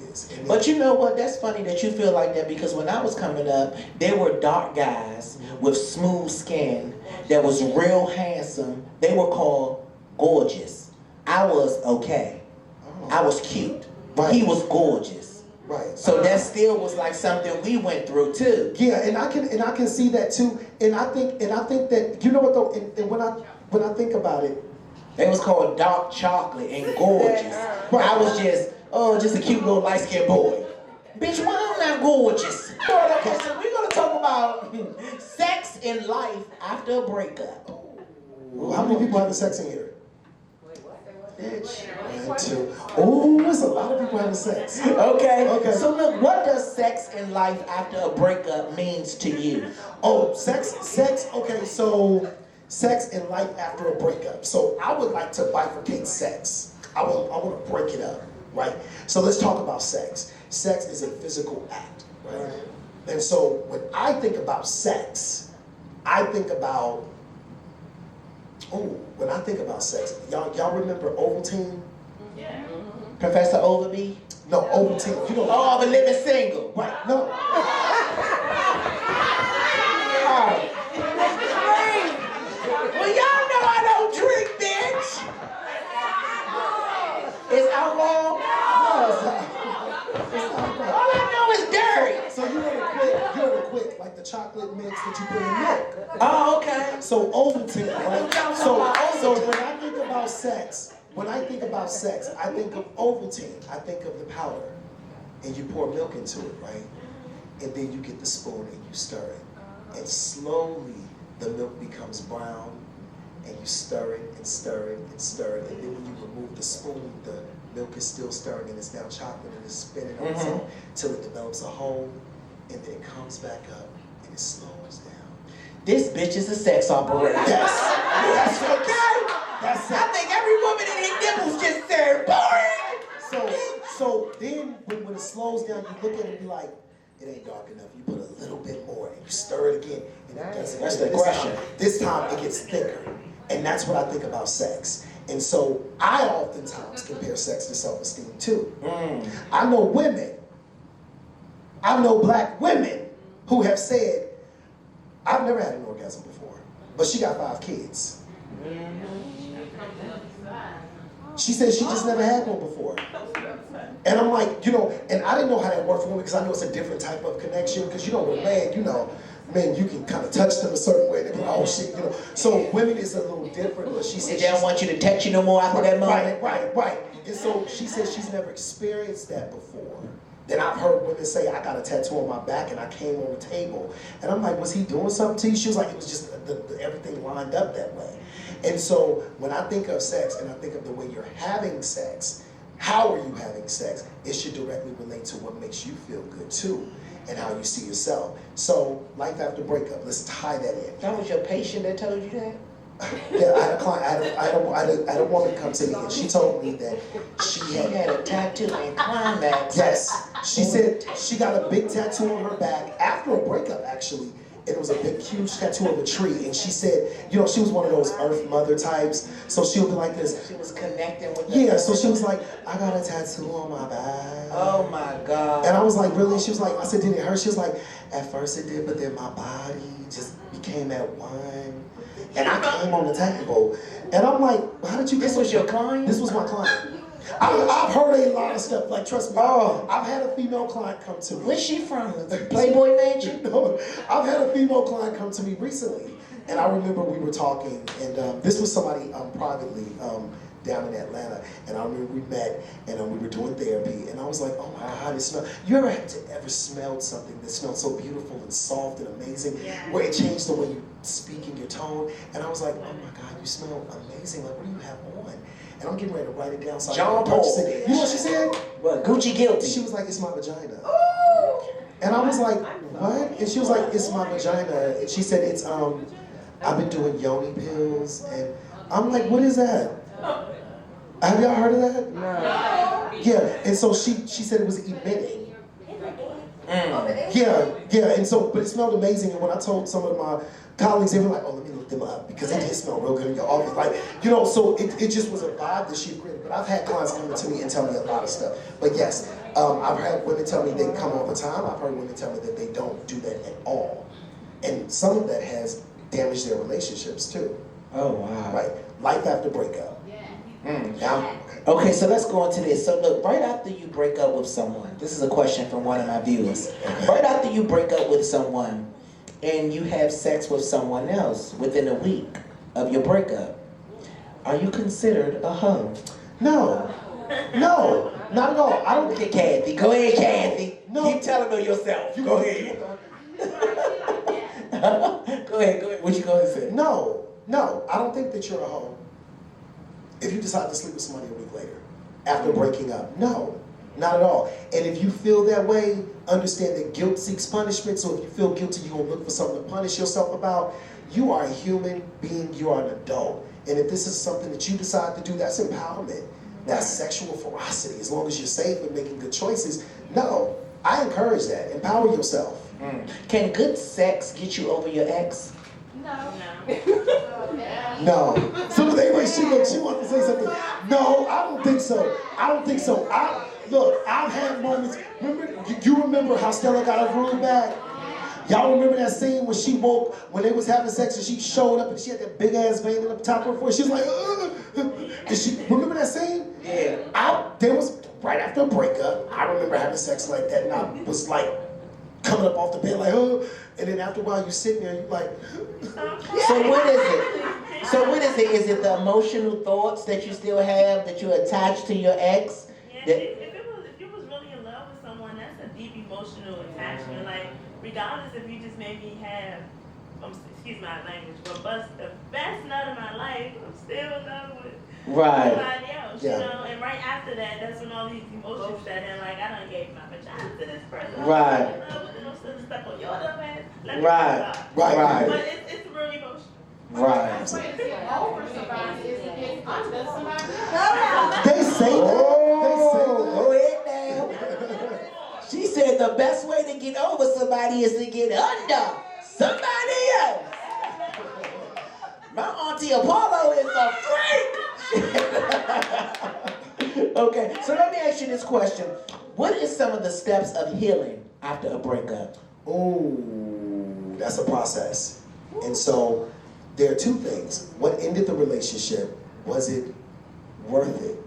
But you know what, that's funny that you feel like that, because when I was coming up, there were dark guys with smooth skin that was real handsome. They were called gorgeous. I was okay. I was cute. Right. He was gorgeous. Right. So that still was like something we went through too. Yeah, and I can see that too. And I think that, you know what though, and when I think about it, they was called dark chocolate and gorgeous. Right. I was just a cute little light skinned boy. Bitch, why I'm not gorgeous? Okay, so we're gonna talk about sex in life after a breakup. How many people having sex in here? One, two. Oh, there's a lot of people having sex. Okay. So look, what does sex in life after a breakup means to you? Oh, sex. Okay, so sex in life after a breakup. So I would like to bifurcate sex. I want to break it up, right? So let's talk about sex. Sex is a physical act, right? And so when I think about sex, I think about sex, y'all remember Ovaltine? Yeah. Professor Overby? No, Ovaltine. I'm a living single. Right, no. Well, y'all know I don't drink, bitch. It's alcohol? All I know is dirty. So you want to quit like the chocolate mix that you put in milk. Oh, okay. So Ovaltine, right? So when I think about sex, I think of Ovaltine. I think of the powder. And you pour milk into it, right? And then you get the spoon and you stir it. And slowly the milk becomes brown, and you stir it and stir it and stir it. And then when you remove the spoon, the milk is still stirring and it's now chocolate and it's spinning on its own till it develops a hole, and then it comes back up and it slows down. This bitch is a sex operator. Yes. Okay. I think every woman in her nipples just said boring. So then when it slows down, you look at it and be like, it ain't dark enough. You put a little bit more and you stir it again. And it doesn't. That's the aggression. This time it gets thicker. And that's what I think about sex. And so I oftentimes compare sex to self-esteem too. I know black women who have said, I've never had an orgasm before, but she got 5 kids. She said she just never had one before. And I'm like, and I didn't know how that worked for women, because I know it's a different type of connection, because with men, you can kind of touch them a certain way. They be like, oh shit, So women is a little different, but she said they don't want you to touch you no more after that moment. Right. And so she said she's never experienced that before. Then I've heard women say, I got a tattoo on my back and I came on the table. And I'm like, was he doing something to you? She was like, it was just everything lined up that way. And so when I think of sex and I think of the way you're having sex, how are you having sex? It should directly relate to what makes you feel good too, and how you see yourself. So life after breakup, let's tie that in. That was your patient that told you that? Yeah, I had a client. I had a woman come to me, and she told me that she had a tattoo in climax. Yes, she said she got a big tattoo on her back after a breakup, actually, and it was a big, huge tattoo of a tree. And she said, you know, she was one of those Earth Mother types. So she would be like this. She was connecting with So she was like, I got a tattoo on my back. Oh my God. And I was like, really? She was like, I said, did it hurt? She was like, at first it did, but then my body just became at one. And I came on the table. And I'm like, how did you get This was your client? This was my client. I've heard a lot of stuff, like trust me. I've had a female client come to me. Where's she from? Playboy Mansion? No, I've had a female client come to me recently, and I remember we were talking, and this was somebody privately down in Atlanta, and I remember we met, and we were doing therapy, and I was like, oh my God, it smells. You ever smelled something that smelled so beautiful and soft and amazing, where it changed the way you speak in your tone? And I was like, oh my God, you smell amazing. Like, what do you have on? And I'm getting ready to write it down so John I can purchase it. You know what she said? What, Gucci guilty? She was like, it's my vagina. And I was like, what? And she was like, it's my vagina. And she said, it's, I've been doing yoni pills. And I'm like, what is that? Have y'all heard of that? No. Yeah, and so she said it was emitting. Yeah, and so, but it smelled amazing. And when I told some of my colleagues, they were like, oh, let me look them up, because it did smell real good in your office. Like, you know, so it just was a vibe that she created. But I've had clients come to me and tell me a lot of stuff. But yes, I've had women tell me they come all the time. I've heard women tell me that they don't do that at all. And some of that has damaged their relationships too. Oh, wow. Right, life after breakup. Okay, so let's go into this. So look, right after you break up with someone, this is a question from one of my viewers. Right after you break up with someone and you have sex with someone else within a week of your breakup, are you considered a hoe? No, not at all. I don't. Look at Kathy. Go ahead, Kathy. No. Keep telling her yourself. Go ahead. Go ahead. What you going to say? No, I don't think that you're a hoe if you decide to sleep with somebody a week later after breaking up. No, not at all. And if you feel that way, understand that guilt seeks punishment. So if you feel guilty, you're going to look for something to punish yourself about. You are a human being. You are an adult. And if this is something that you decide to do, that's empowerment. That's sexual ferocity. As long as you're safe and making good choices. No, I encourage that. Empower yourself. Can good sex get you over your ex? No. So anyway, she wants to say something. No, I don't think so. Look, I've had moments. You remember how Stella got her groove back? Y'all remember that scene when she woke, when they was having sex and she showed up and she had that big ass vein in the top of her forehead? She was like, Did she remember that scene? Yeah. There was right after a breakup. I remember having sex like that, and I was like coming up off the bed like, and then after a while you sitting there and you like. So what is it? So what is it? Is it the emotional thoughts that you still have that you attach to your ex? Yeah, if you was really in love with someone, that's a deep emotional attachment. Like, regardless if you just made me have, excuse my language, but bust the best nut of my life, I'm still in love with somebody else, you know? And right after that, that's when all these emotions set in, like, I done gave my vagina to this person. Right. I'm in love with them, I'm still stuck on your dumb ass. Let me Right. stop. Right. But it's real emotion. Right. Over somebody is to get under somebody. They say that. Go ahead now. She said the best way to get over somebody is to get under somebody else. My auntie Apollo is a freak. Okay, so let me ask you this question. What is some of the steps of healing after a breakup? Oh, that's a process. And so there are two things. What ended the relationship? Was it worth it?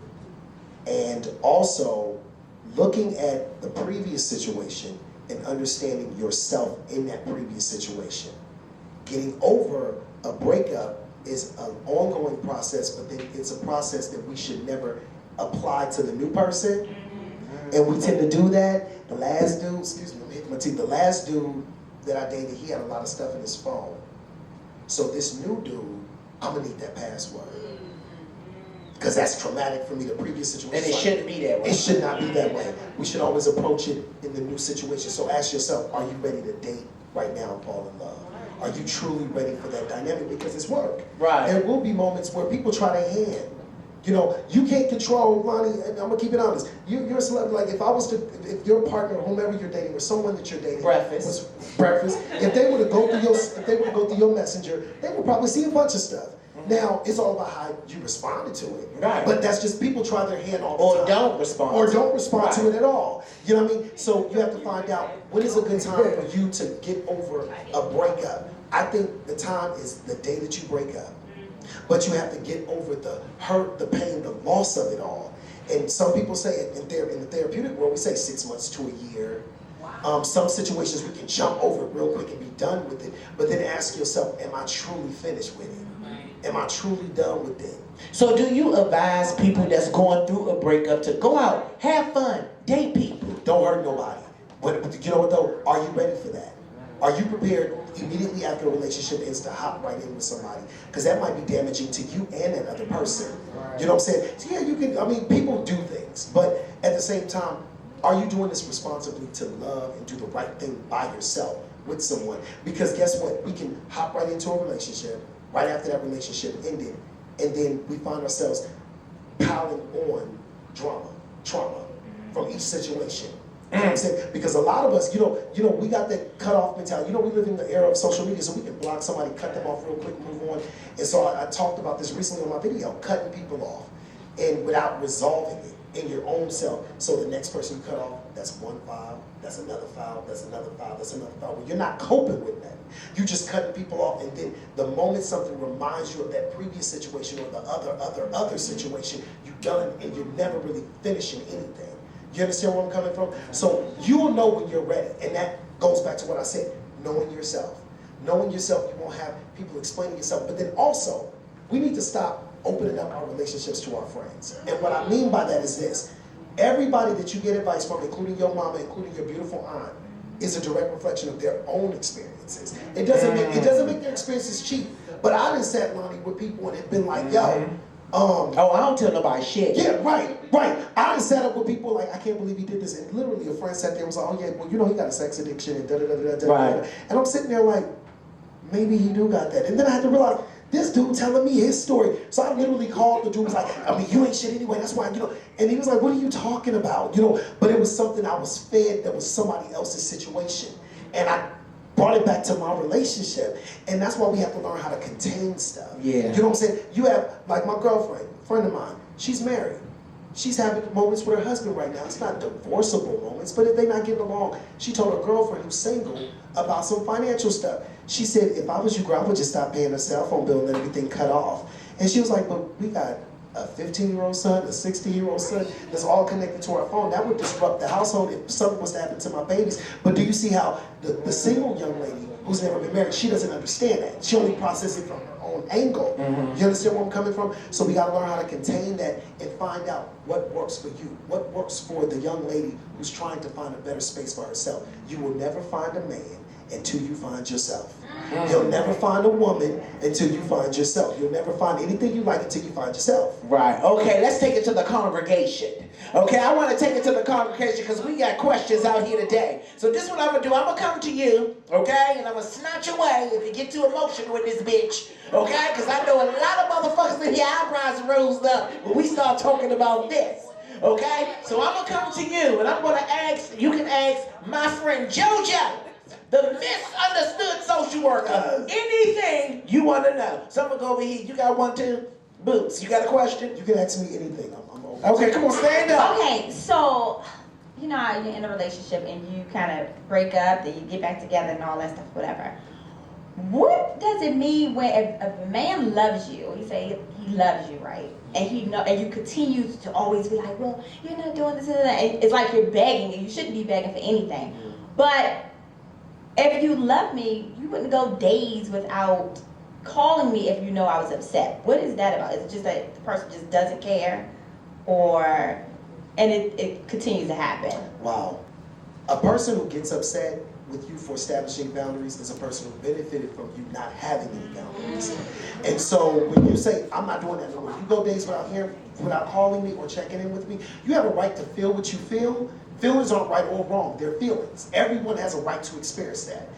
And also looking at the previous situation and understanding yourself in that previous situation. Getting over a breakup is an ongoing process, but then it's a process that we should never apply to the new person. And we tend to do that. The last dude, excuse me, I'm hitting my teeth. The last dude that I dated, he had a lot of stuff in his phone. So this new dude, I'm gonna need that password. Because that's traumatic for me, the previous situation. And it shouldn't be that way. It should not be that way. We should always approach it in the new situation. So ask yourself, are you ready to date right now and fall in love? Are you truly ready for that dynamic? Because it's work. Right. There will be moments where people try their hand. You know, you can't control, Lonnie, and I'm gonna keep it honest. You're a celebrity. Like if your partner, whomever you're dating, or someone that you're dating, breakfast. If they were to go through your messenger, they would probably see a bunch of stuff. Now it's all about how you responded to it. Right. But that's just people try their hand on or don't respond. Or don't respond to it at all. You know what I mean? So you have to find out when is a good time for you to get over a breakup. I think the time is the day that you break up. But you have to get over the hurt, the pain, the loss of it all. And some people say in the therapeutic world, we say 6 months to a year. Wow. Some situations we can jump over it real quick and be done with it. But then ask yourself, am I truly finished with it? Am I truly done with it? So do you advise people that's going through a breakup to go out, have fun, date people? Don't hurt nobody. But you know what though? Are you ready for that? Are you prepared immediately after a relationship ends to hop right in with somebody? Because that might be damaging to you and that other person. You know what I'm saying? So yeah, you can, I mean, people do things. But at the same time, are you doing this responsibly to love and do the right thing by yourself with someone? Because guess what? We can hop right into a relationship right after that relationship ended. And then we find ourselves piling on trauma from each situation. You know what I'm saying? Because a lot of us, you know, we got that cut-off mentality. You know, we live in the era of social media, so we can block somebody, cut them off real quick, move on. And so I talked about this recently on my video, cutting people off, and without resolving it in your own self. So the next person you cut off, that's one file, that's another file, that's another file, that's another file. Well, you're not coping with that. You're just cutting people off, and then the moment something reminds you of that previous situation or the other situation, you're done, and you're never really finishing anything. You understand where I'm coming from? So you'll know when you're ready. And that goes back to what I said, knowing yourself. Knowing yourself, you won't have people explaining yourself. But then also, we need to stop opening up our relationships to our friends. And what I mean by that is this. Everybody that you get advice from, including your mama, including your beautiful aunt, is a direct reflection of their own experiences. It doesn't make their experiences cheap. But I done sat, Lonnie, with people and have been like, yo, I don't tell nobody shit. Yeah, right. I done sat up with people like, I can't believe he did this. And literally a friend sat there and was like, oh yeah, well, you know, he got a sex addiction and da-da-da-da-da. Right. And I'm sitting there like, maybe he do got that. And then I had to realize, this dude telling me his story. So I literally called the dude, was like, I mean, you ain't shit anyway, that's why, you know. And he was like, what are you talking about? You know, but it was something I was fed that was somebody else's situation. And I brought it back to my relationship. And that's why we have to learn how to contain stuff. Yeah. You know what I'm saying? You have, like my girlfriend, a friend of mine, she's married. She's having moments with her husband right now. It's not divorceable moments, but if they're not getting along, she told her girlfriend who's single about some financial stuff. She said, if I was you, girl, I would just stop paying her cell phone bill and let everything cut off. And she was like, but we got a 15-year-old son, a 60-year-old son that's all connected to our phone. That would disrupt the household if something was to happen to my babies. But do you see how the single young lady who's never been married, she doesn't understand that. She only processes it from her own angle. You understand where I'm coming from? So we gotta learn how to contain that and find out what works for you. What works for the young lady who's trying to find a better space for herself. You will never find a man until you find yourself. You'll never find a woman until you find yourself. You'll never find anything you like until you find yourself. Right. Okay, let's take it to the congregation. Okay, I want to take it to the congregation because we got questions out here today. So this is what I'm going to do. I'm going to come to you, okay? And I'm going to snatch away if you get too emotional with this bitch, okay? Because I know a lot of motherfuckers in here eyebrows rose up when we start talking about this. Okay? So I'm going to come to you and I'm going to ask, you can ask my friend JoJo, the misunderstood social worker, anything you want to know. So I'm going to go over here. You got one too? Boots, you got a question? You can ask me anything. I'm open. Okay, come on, stand up. Okay, so, you know how you're in a relationship and you kind of break up, then you get back together and all that stuff, whatever. What does it mean when if a man loves you, he say he loves you, right? And and you continue to always be like, well, you're not doing this and that. And it's like you're begging, and you shouldn't be begging for anything. But if you love me, you wouldn't go days without calling me if you know I was upset. What is that about? Is it just that the person just doesn't care? And it continues to happen? Wow. A person who gets upset with you for establishing boundaries is a person who benefited from you not having any boundaries. And so when you say, I'm not doing that no more, you go days without calling me or checking in with me, you have a right to feel what you feel. Feelings aren't right or wrong, they're feelings. Everyone has a right to experience that.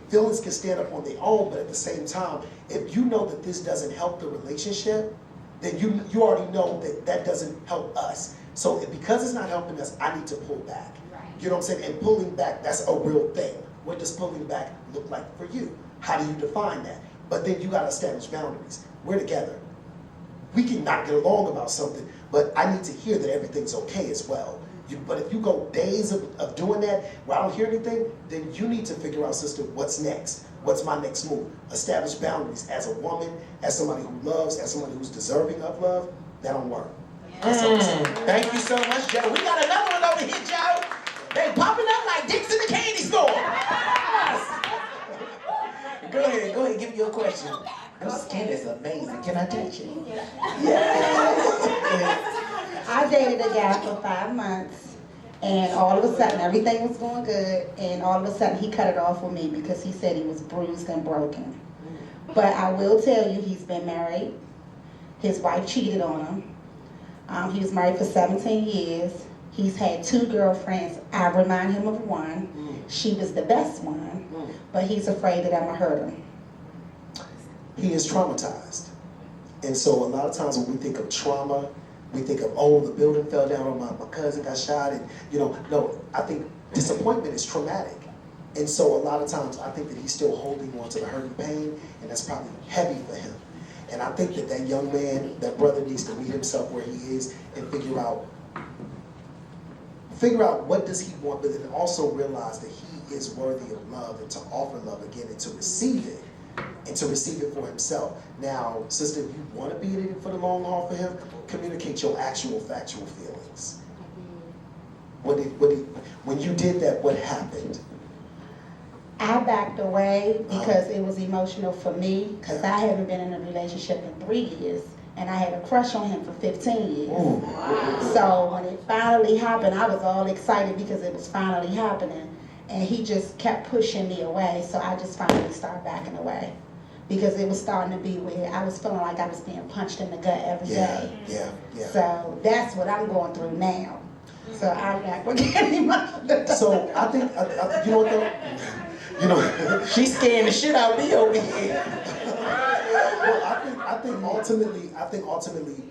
Feelings can stand up on their own, but at the same time, if you know that this doesn't help the relationship, then you already know that that doesn't help us. So because it's not helping us, I need to pull back. Right. You know what I'm saying? And pulling back, that's a real thing. What does pulling back look like for you? How do you define that? But then you got to establish boundaries. We're together. We can not get along about something, but I need to hear that everything's okay as well. But if you go days of doing that where I don't hear anything, then you need to figure out, sister, what's next? What's my next move? Establish boundaries as a woman, as somebody who loves, as somebody who's deserving of love. That don't work. Thank you so much, Joe. We got another one over here, Joe. They popping up like dicks in the candy store. Go ahead, give me your question. Your skin is amazing. Can I touch it? Yes. I dated a guy for 5 months, and all of a sudden everything was going good, and all of a sudden he cut it off with me because he said he was bruised and broken. But I will tell you, he's been married. His wife cheated on him. He was married for 17 years. He's had 2 girlfriends. I remind him of one. She was the best one, but he's afraid that I'm gonna hurt him. He is traumatized. And so a lot of times when we think of trauma, we think of, oh, the building fell down, or my cousin got shot, and no, I think disappointment is traumatic. And so a lot of times I think that he's still holding on to the hurt and pain, and that's probably heavy for him. And I think that that young man, that brother, needs to meet himself where he is and figure out what does he want, but then also realize that he is worthy of love and to offer love again and to receive it. And to receive it for himself. Now, sister, if you want to be in it for the long haul for him, communicate your actual factual feelings. When you did that, what happened? I backed away because it was emotional for me, because I haven't been in a relationship in 3 years, and I had a crush on him for 15 years. Wow. So when it finally happened, I was all excited because it was finally happening. And he just kept pushing me away, so I just finally started backing away. Because it was starting to be where I was feeling like I was being punched in the gut every day. Yeah. So that's what I'm going through now. So I'm not going to get any money. So I think, you know what though? She's scaring the shit out of me over here. Well, I think ultimately,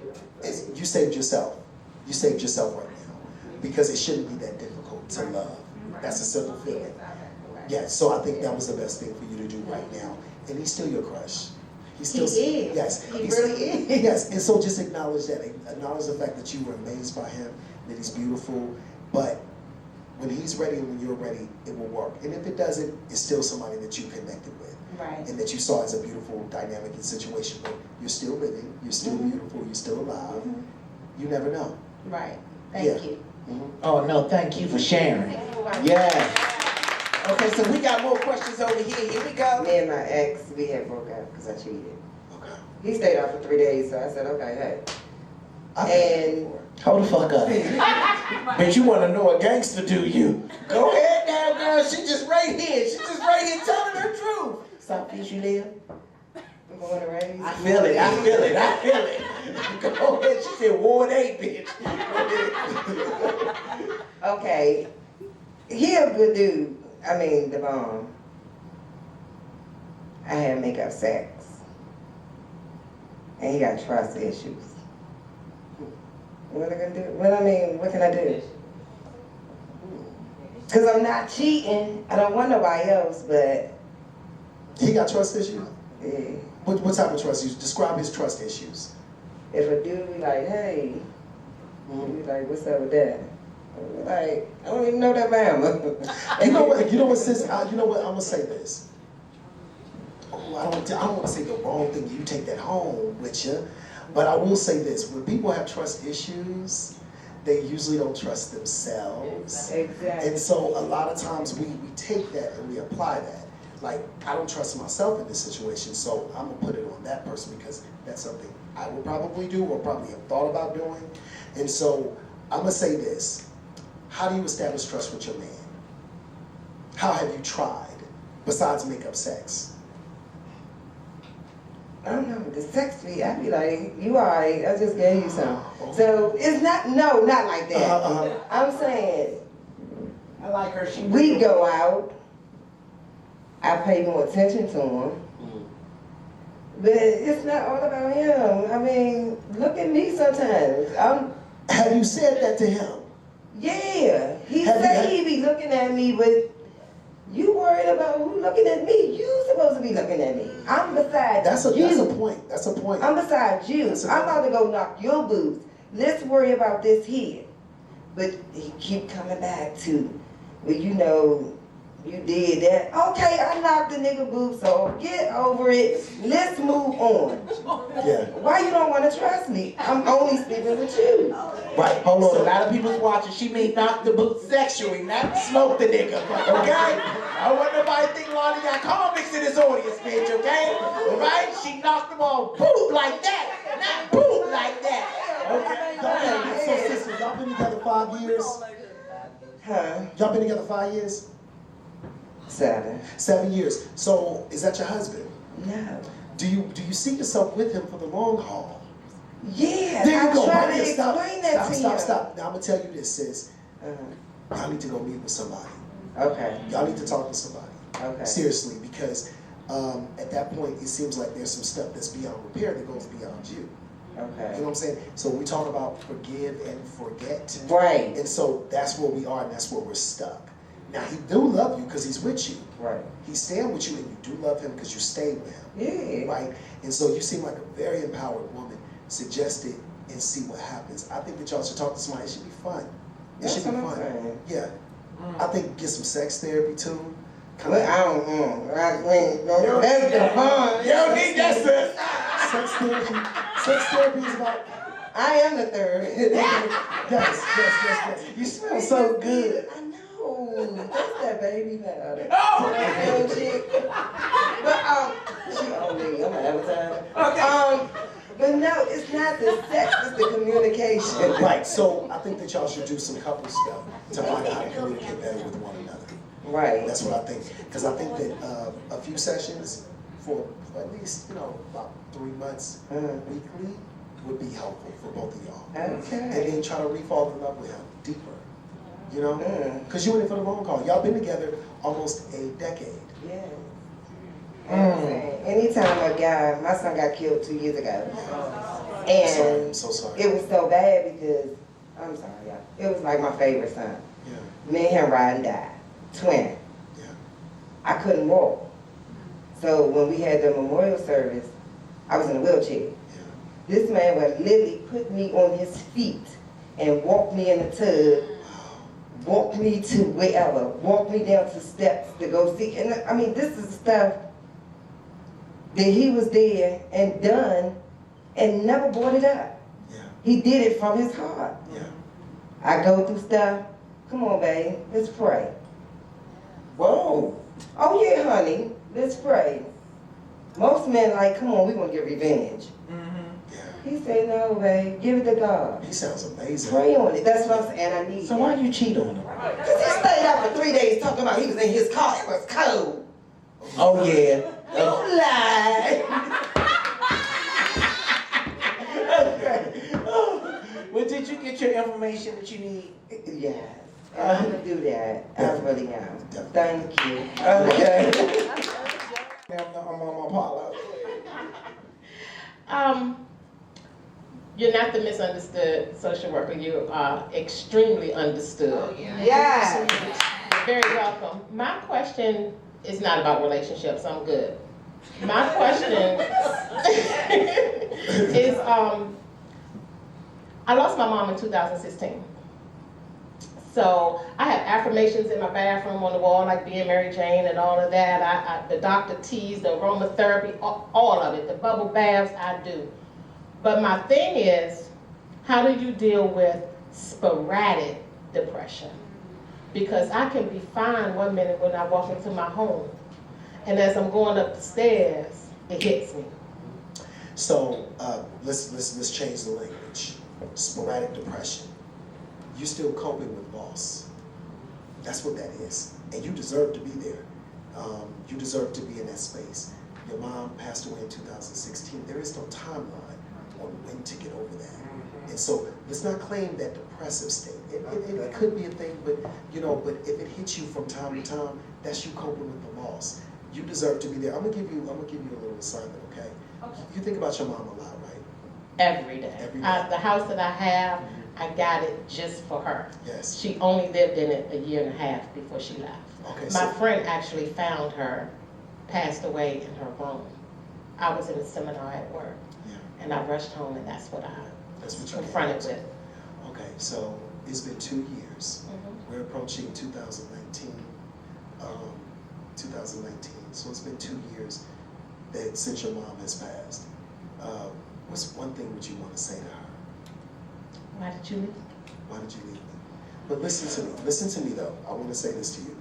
you saved yourself. You saved yourself right now. Because it shouldn't be that difficult to love. That's a simple feeling. Yeah, so I think that was the best thing for you to do right now. And he's still your crush. He is. Yes. He really is. Yes, and so just acknowledge that. Acknowledge the fact that you were amazed by him, that he's beautiful. But when he's ready and when you're ready, it will work. And if it doesn't, it's still somebody that you connected with. Right. And that you saw as a beautiful dynamic and situation. But you're still living, you're still beautiful, you're still alive. You never know. Right. Thank you. Oh, no, thank you for sharing. Yeah. Okay, so we got more questions over here. Here we go. Me and my ex, we had broke up because I cheated. Okay. He stayed out for 3 days, so I said, okay, hey. And hold the fuck up. Bitch, you want to know a gangster, do you? Go ahead now, girl. She just right here. She just right here telling her truth. Southeast you live? I'm going to raise. I feel it. I feel it. I feel it. Go ahead. She said Ward 8, bitch. Okay. He a good dude. I mean, the bomb. I had make-up sex. And he got trust issues. What am I gonna do? Well, I mean, what can I do? Because I'm not cheating. I don't want nobody else, but... He got trust issues? Yeah. What type of trust issues? Describe his trust issues. If a dude be like, hey, he be like, what's up with that? Like, I don't even know that mama. You know what, sis? You know what? I'm gonna say this. Oh, I don't want to say the wrong thing. You take that home with you, but I will say this: when people have trust issues, they usually don't trust themselves. Exactly. And so a lot of times we take that and we apply that. Like, I don't trust myself in this situation, so I'm gonna put it on that person because that's something I would probably do or probably have thought about doing. And so I'm gonna say this. How do you establish trust with your man? How have you tried, besides make-up sex? I don't know, the sex fee, I'd be like, you alright, I just gave you some. So it's not like that. I'm saying, I like her. We go out, I pay more attention to him. But it's not all about him. I mean, look at me sometimes. Have you said that to him? Yeah. He say he be looking at me, but you worried about who looking at me? You supposed to be looking at me. I'm beside you. That's a point. That's a point. I'm beside you. I'm about to go knock your boots. Let's worry about this here. But he keep coming back to, well, you know, you did that. Okay, I knocked the nigga boots off. Get over it. Let's move on. Yeah. Why you don't want to trust me? I'm only sleeping with you. Right, hold on. A lot of people's watching. She mean knock the boots sexually, not smoke the nigga. Okay? I don't want nobody to think Lonnie got convicts in his audience, bitch, okay? Alright? She knocked them all boot like that, not boot like that. Okay? So, sister, y'all been together 5 years? Huh? Y'all been together 5 years? 7. 7 years. So, is that your husband? No. Do you see yourself with him for the long haul? Yeah, There you I go. try Right to there. explain that to you. Stop. Now I'm gonna tell you this, sis. Y'all need to go meet with somebody. Okay. Y'all need to talk to somebody. Okay. Seriously, because at that point it seems like there's some stuff that's beyond repair that goes beyond you. Okay. You know what I'm saying? So we talk about forgive and forget. Right. And so that's where we are, and that's where we're stuck. Now he do love you because he's with you. Right. He's staying with you, and you do love him because you stayed with him. Yeah. Right. And so you seem like a very empowered woman. Suggest it and see what happens. I think that y'all should talk to somebody. It should be fun. It should be fun. Yeah. I think get some sex therapy too. Well, I don't know. That's the fun. You don't need that, sis. Sex therapy is about. I am the third. Yes. You smell so good. I know. That's that baby powder. Oh! That chick. But she on me. I'm an avatar. Okay. But no, it's not the sex, it's the communication. Right. So I think that y'all should do some couple stuff to find out how to communicate better with one another. Right. That's what I think. Because I think that a few sessions for at least, about 3 months weekly would be helpful for both of y'all. Okay. And then try to re-fall in love with him deeper. You know? Because you in it for the long haul. Y'all been together almost a decade. Yeah. Anytime my son got killed 2 years ago. And I'm so sorry. It was so bad because, I'm sorry, y'all. It was like my favorite son. Yeah. Me and him ride and die. Twin. Yeah. I couldn't walk. So when we had the memorial service, I was in a wheelchair. Yeah. This man would literally put me on his feet and walk me in the tub, walk me to wherever, walk me down to steps to go see. And I mean, this is stuff that he was there and done and never brought it up. Yeah. He did it from his heart. Yeah. I go through stuff. Come on, babe, let's pray. Whoa. Oh yeah, honey, let's pray. Most men like, come on, we're gonna get revenge. Yeah. He said, no, babe, give it to God. He sounds amazing. Pray on it. That's what I'm saying. I need. So why you cheat on him? Because he stayed out for 3 days talking about he was in his car. It was cold. Oh yeah. Don't lie. Okay. Well, did you get your information that you need? Yes. I'm gonna do that. I really am. Thank you. Okay. I'm on my Apollo. You're not the misunderstood social worker. You are extremely understood. Yeah. You're very welcome. My question is not about relationships. I'm good. My question is, I lost my mom in 2016. So I have affirmations in my bathroom on the wall, like being Mary Jane and all of that. The Dr. T's, the aromatherapy, all of it, the bubble baths, I do. But my thing is, how do you deal with sporadic depression? Because I can be fine one minute when I walk into my home, and as I'm going up the stairs, it hits me. So let's change the language. Sporadic depression. You still coping with loss. That's what that is, and you deserve to be there. You deserve to be in that space. Your mom passed away in 2016. There is no timeline on when to get over that. And so let's not claim that depressive state. It could be a thing, but but if it hits you from time to time, that's you coping with the loss. You deserve to be there. I'm gonna give you a little assignment, okay? You think about your mom a lot, right? Every day. Every day. The house that I have, I got it just for her. Yes. She only lived in it a year and a half before she left. Okay, My friend actually found her, passed away in her room. I was in a seminar at work, and I rushed home, and that's what I was confronted with. Okay, so it's been 2 years. We're approaching 2019. 2019. So it's been 2 years that since your mom has passed. What's one thing would you want to say to her? Why did you leave? Why did you leave me? But listen to me. Listen to me though. I want to say this to you.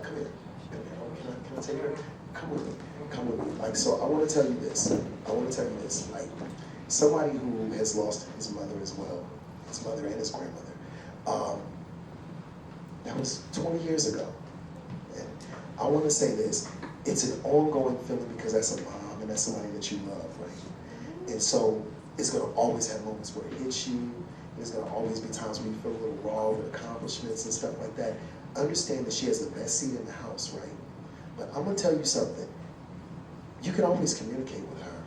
Come here. Come here. Oh, can I take her? Come with me. Come with me. Like, so I want to tell you this. I want to tell you this. Like, somebody who has lost his mother as well, his mother and his grandmother. That was 20 years ago. And I want to say this. It's an ongoing feeling because that's a mom and that's somebody that you love, right? And so it's going to always have moments where it hits you. There's going to always be times when you feel a little raw with accomplishments and stuff like that. Understand that she has the best seat in the house, right? But I'm going to tell you something. You can always communicate with her.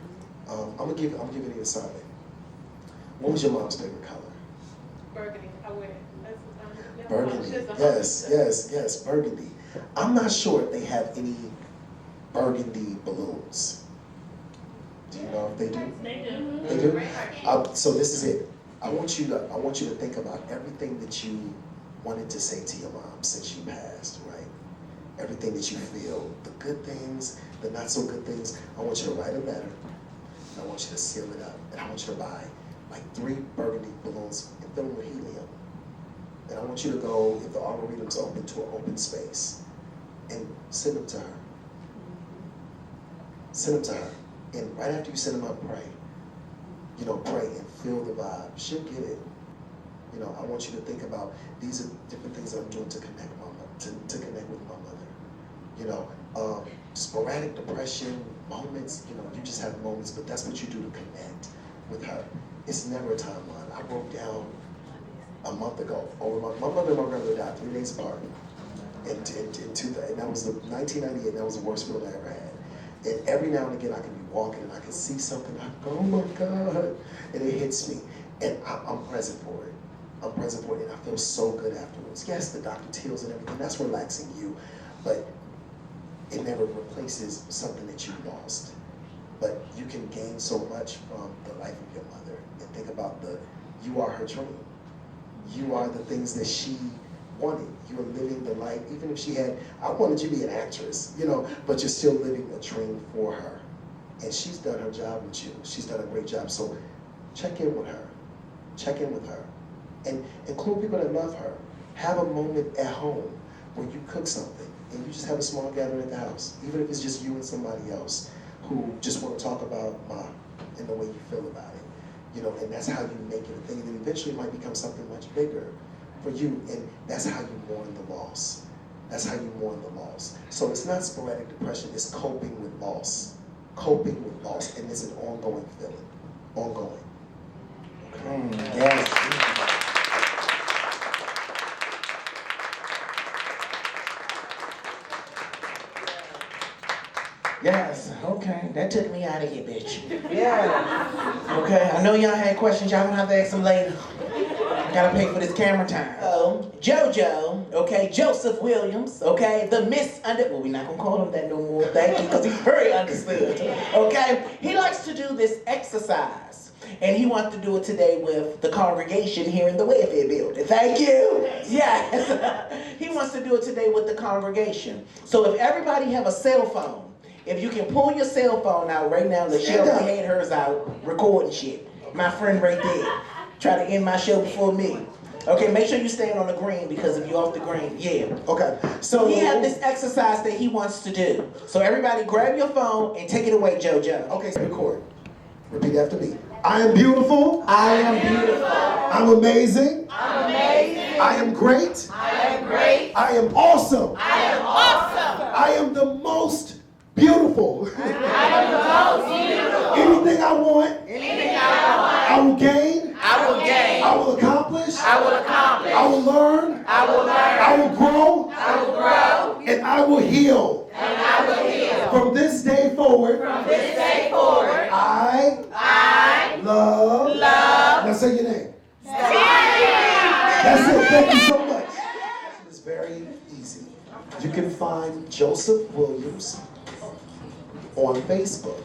I'm giving you an assignment. What was your mom's favorite color? Burgundy. I wear it. Burgundy. Yes, burgundy. I'm not sure if they have any burgundy balloons. Do you know if they do? They do. They do? So this is it. I want you to think about everything that you wanted to say to your mom since she passed, right? Everything that you feel, the good things, the not so good things. I want you to write a letter. And I want you to seal it up. And I want you to buy like 3 burgundy balloons and fill them with helium. And I want you to go, if the Arboretum's open, to an open space and send them to her. Send them to her. And right after you send them up, pray. You know, pray and feel the vibe. She'll get it. You know, I want you to think about these are different things that I'm doing to connect to connect with my mother. You know, sporadic depression, moments, you know, you just have moments, but that's what you do to connect with her. It's never a timeline. I wrote down a month ago, my mother and my grandmother died 3 days apart. And that was the 1998, that was the worst feeling I ever had. And every now and again I can be walking and I can see something, I go, oh my God, and it hits me. And I'm present for it. I'm present for it, and I feel so good afterwards. Yes, the doctor tells and everything, that's relaxing you, but it never replaces something that you lost. But you can gain so much from the life of your mother, and think about you are her dream. You are the things that she wanted. You are living the life, even if she had, I wanted you to be an actress, you know, but you're still living a dream for her. And she's done her job with you. She's done a great job. So check in with her. Check in with her. And include people that love her. Have a moment at home where you cook something and you just have a small gathering at the house, even if it's just you and somebody else who just want to talk about mom and the way you feel about it. You know, and that's how you make it a thing. And then eventually it might become something much bigger for you, and that's how you mourn the loss. That's how you mourn the loss. So it's not sporadic depression, it's coping with loss. Coping with loss, and it's an ongoing feeling. Ongoing. Okay? Yes. Yes, okay. That took me out of here, bitch. Yeah. Okay, I know y'all had questions. Y'all gonna have to ask them later. I gotta pay for this camera time. Oh, JoJo, okay, Joseph Williams, okay, the well, we're not gonna call him that no more, thank you, because he's very understood, okay? He likes to do this exercise, and he wants to do it today with the congregation here in the welfare building. Thank you. Yes. He wants to do it today with the congregation. So if everybody have a cell phone, if you can pull your cell phone out right now, Michelle had hers out recording shit. My friend right there. Try to end my show before me. Okay, make sure you stand on the green, because if you're off the green, yeah. Okay, so he has this exercise that he wants to do. So everybody grab your phone and take it away, JoJo. Okay, record. Repeat after me. I am beautiful. I am beautiful. I'm amazing. I'm amazing. I am great. I am great. I am awesome. I am awesome. I am the most beautiful. I am the most beautiful. Anything I want, Anything I want, I will gain. I will gain. I will accomplish. I will accomplish. I will learn. I will learn. I will grow. I will grow. And I will heal. And I will heal. From this day forward, From this day forward, I love. Now say your name. That's it. Thank you so much. It's very easy. You can find Joseph Williams on Facebook.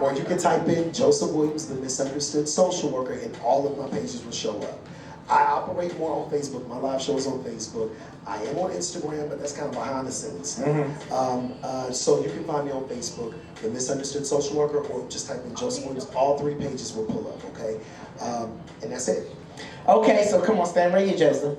Or you can type in Joseph Williams, the misunderstood social worker, and all of my pages will show up. I operate more on Facebook. My live show is on Facebook. I am on Instagram, but that's kind of behind the scenes. So you can find me on Facebook, the misunderstood social worker, or just type in Joseph Williams. All 3 pages will pull up, okay? And that's it. Okay, so come on, stand right here, Joseph.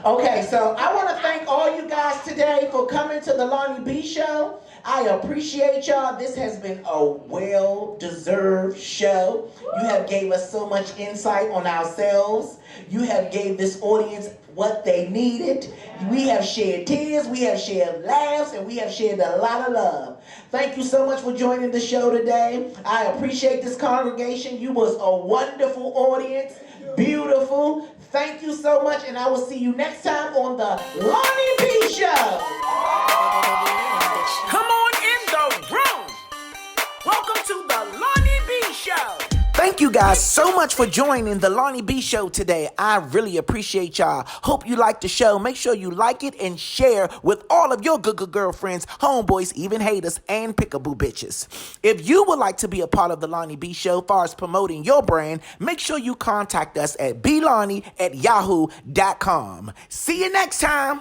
Okay, so I want to thank all you guys today for coming to the Lonnie Bee Show. I appreciate y'all. This has been a well-deserved show. You have gave us so much insight on ourselves. You have gave this audience what they needed. We have shared tears, we have shared laughs, and we have shared a lot of love. Thank you so much for joining the show today. I appreciate this congregation. You was a wonderful audience. Beautiful. Thank you so much, and I will see you next time on the Lonnie Bee Show. Come on in the room. Welcome to the Lonnie Bee Show. Thank you guys so much for joining the Lonnie Bee Show today. I really appreciate y'all. Hope you like the show. Make sure you like it and share with all of your good girlfriends, homeboys, even haters, and pickaboo bitches. If you would like to be a part of the Lonnie Bee Show, as far as promoting your brand, make sure you contact us at blonnie@yahoo.com. See you next time.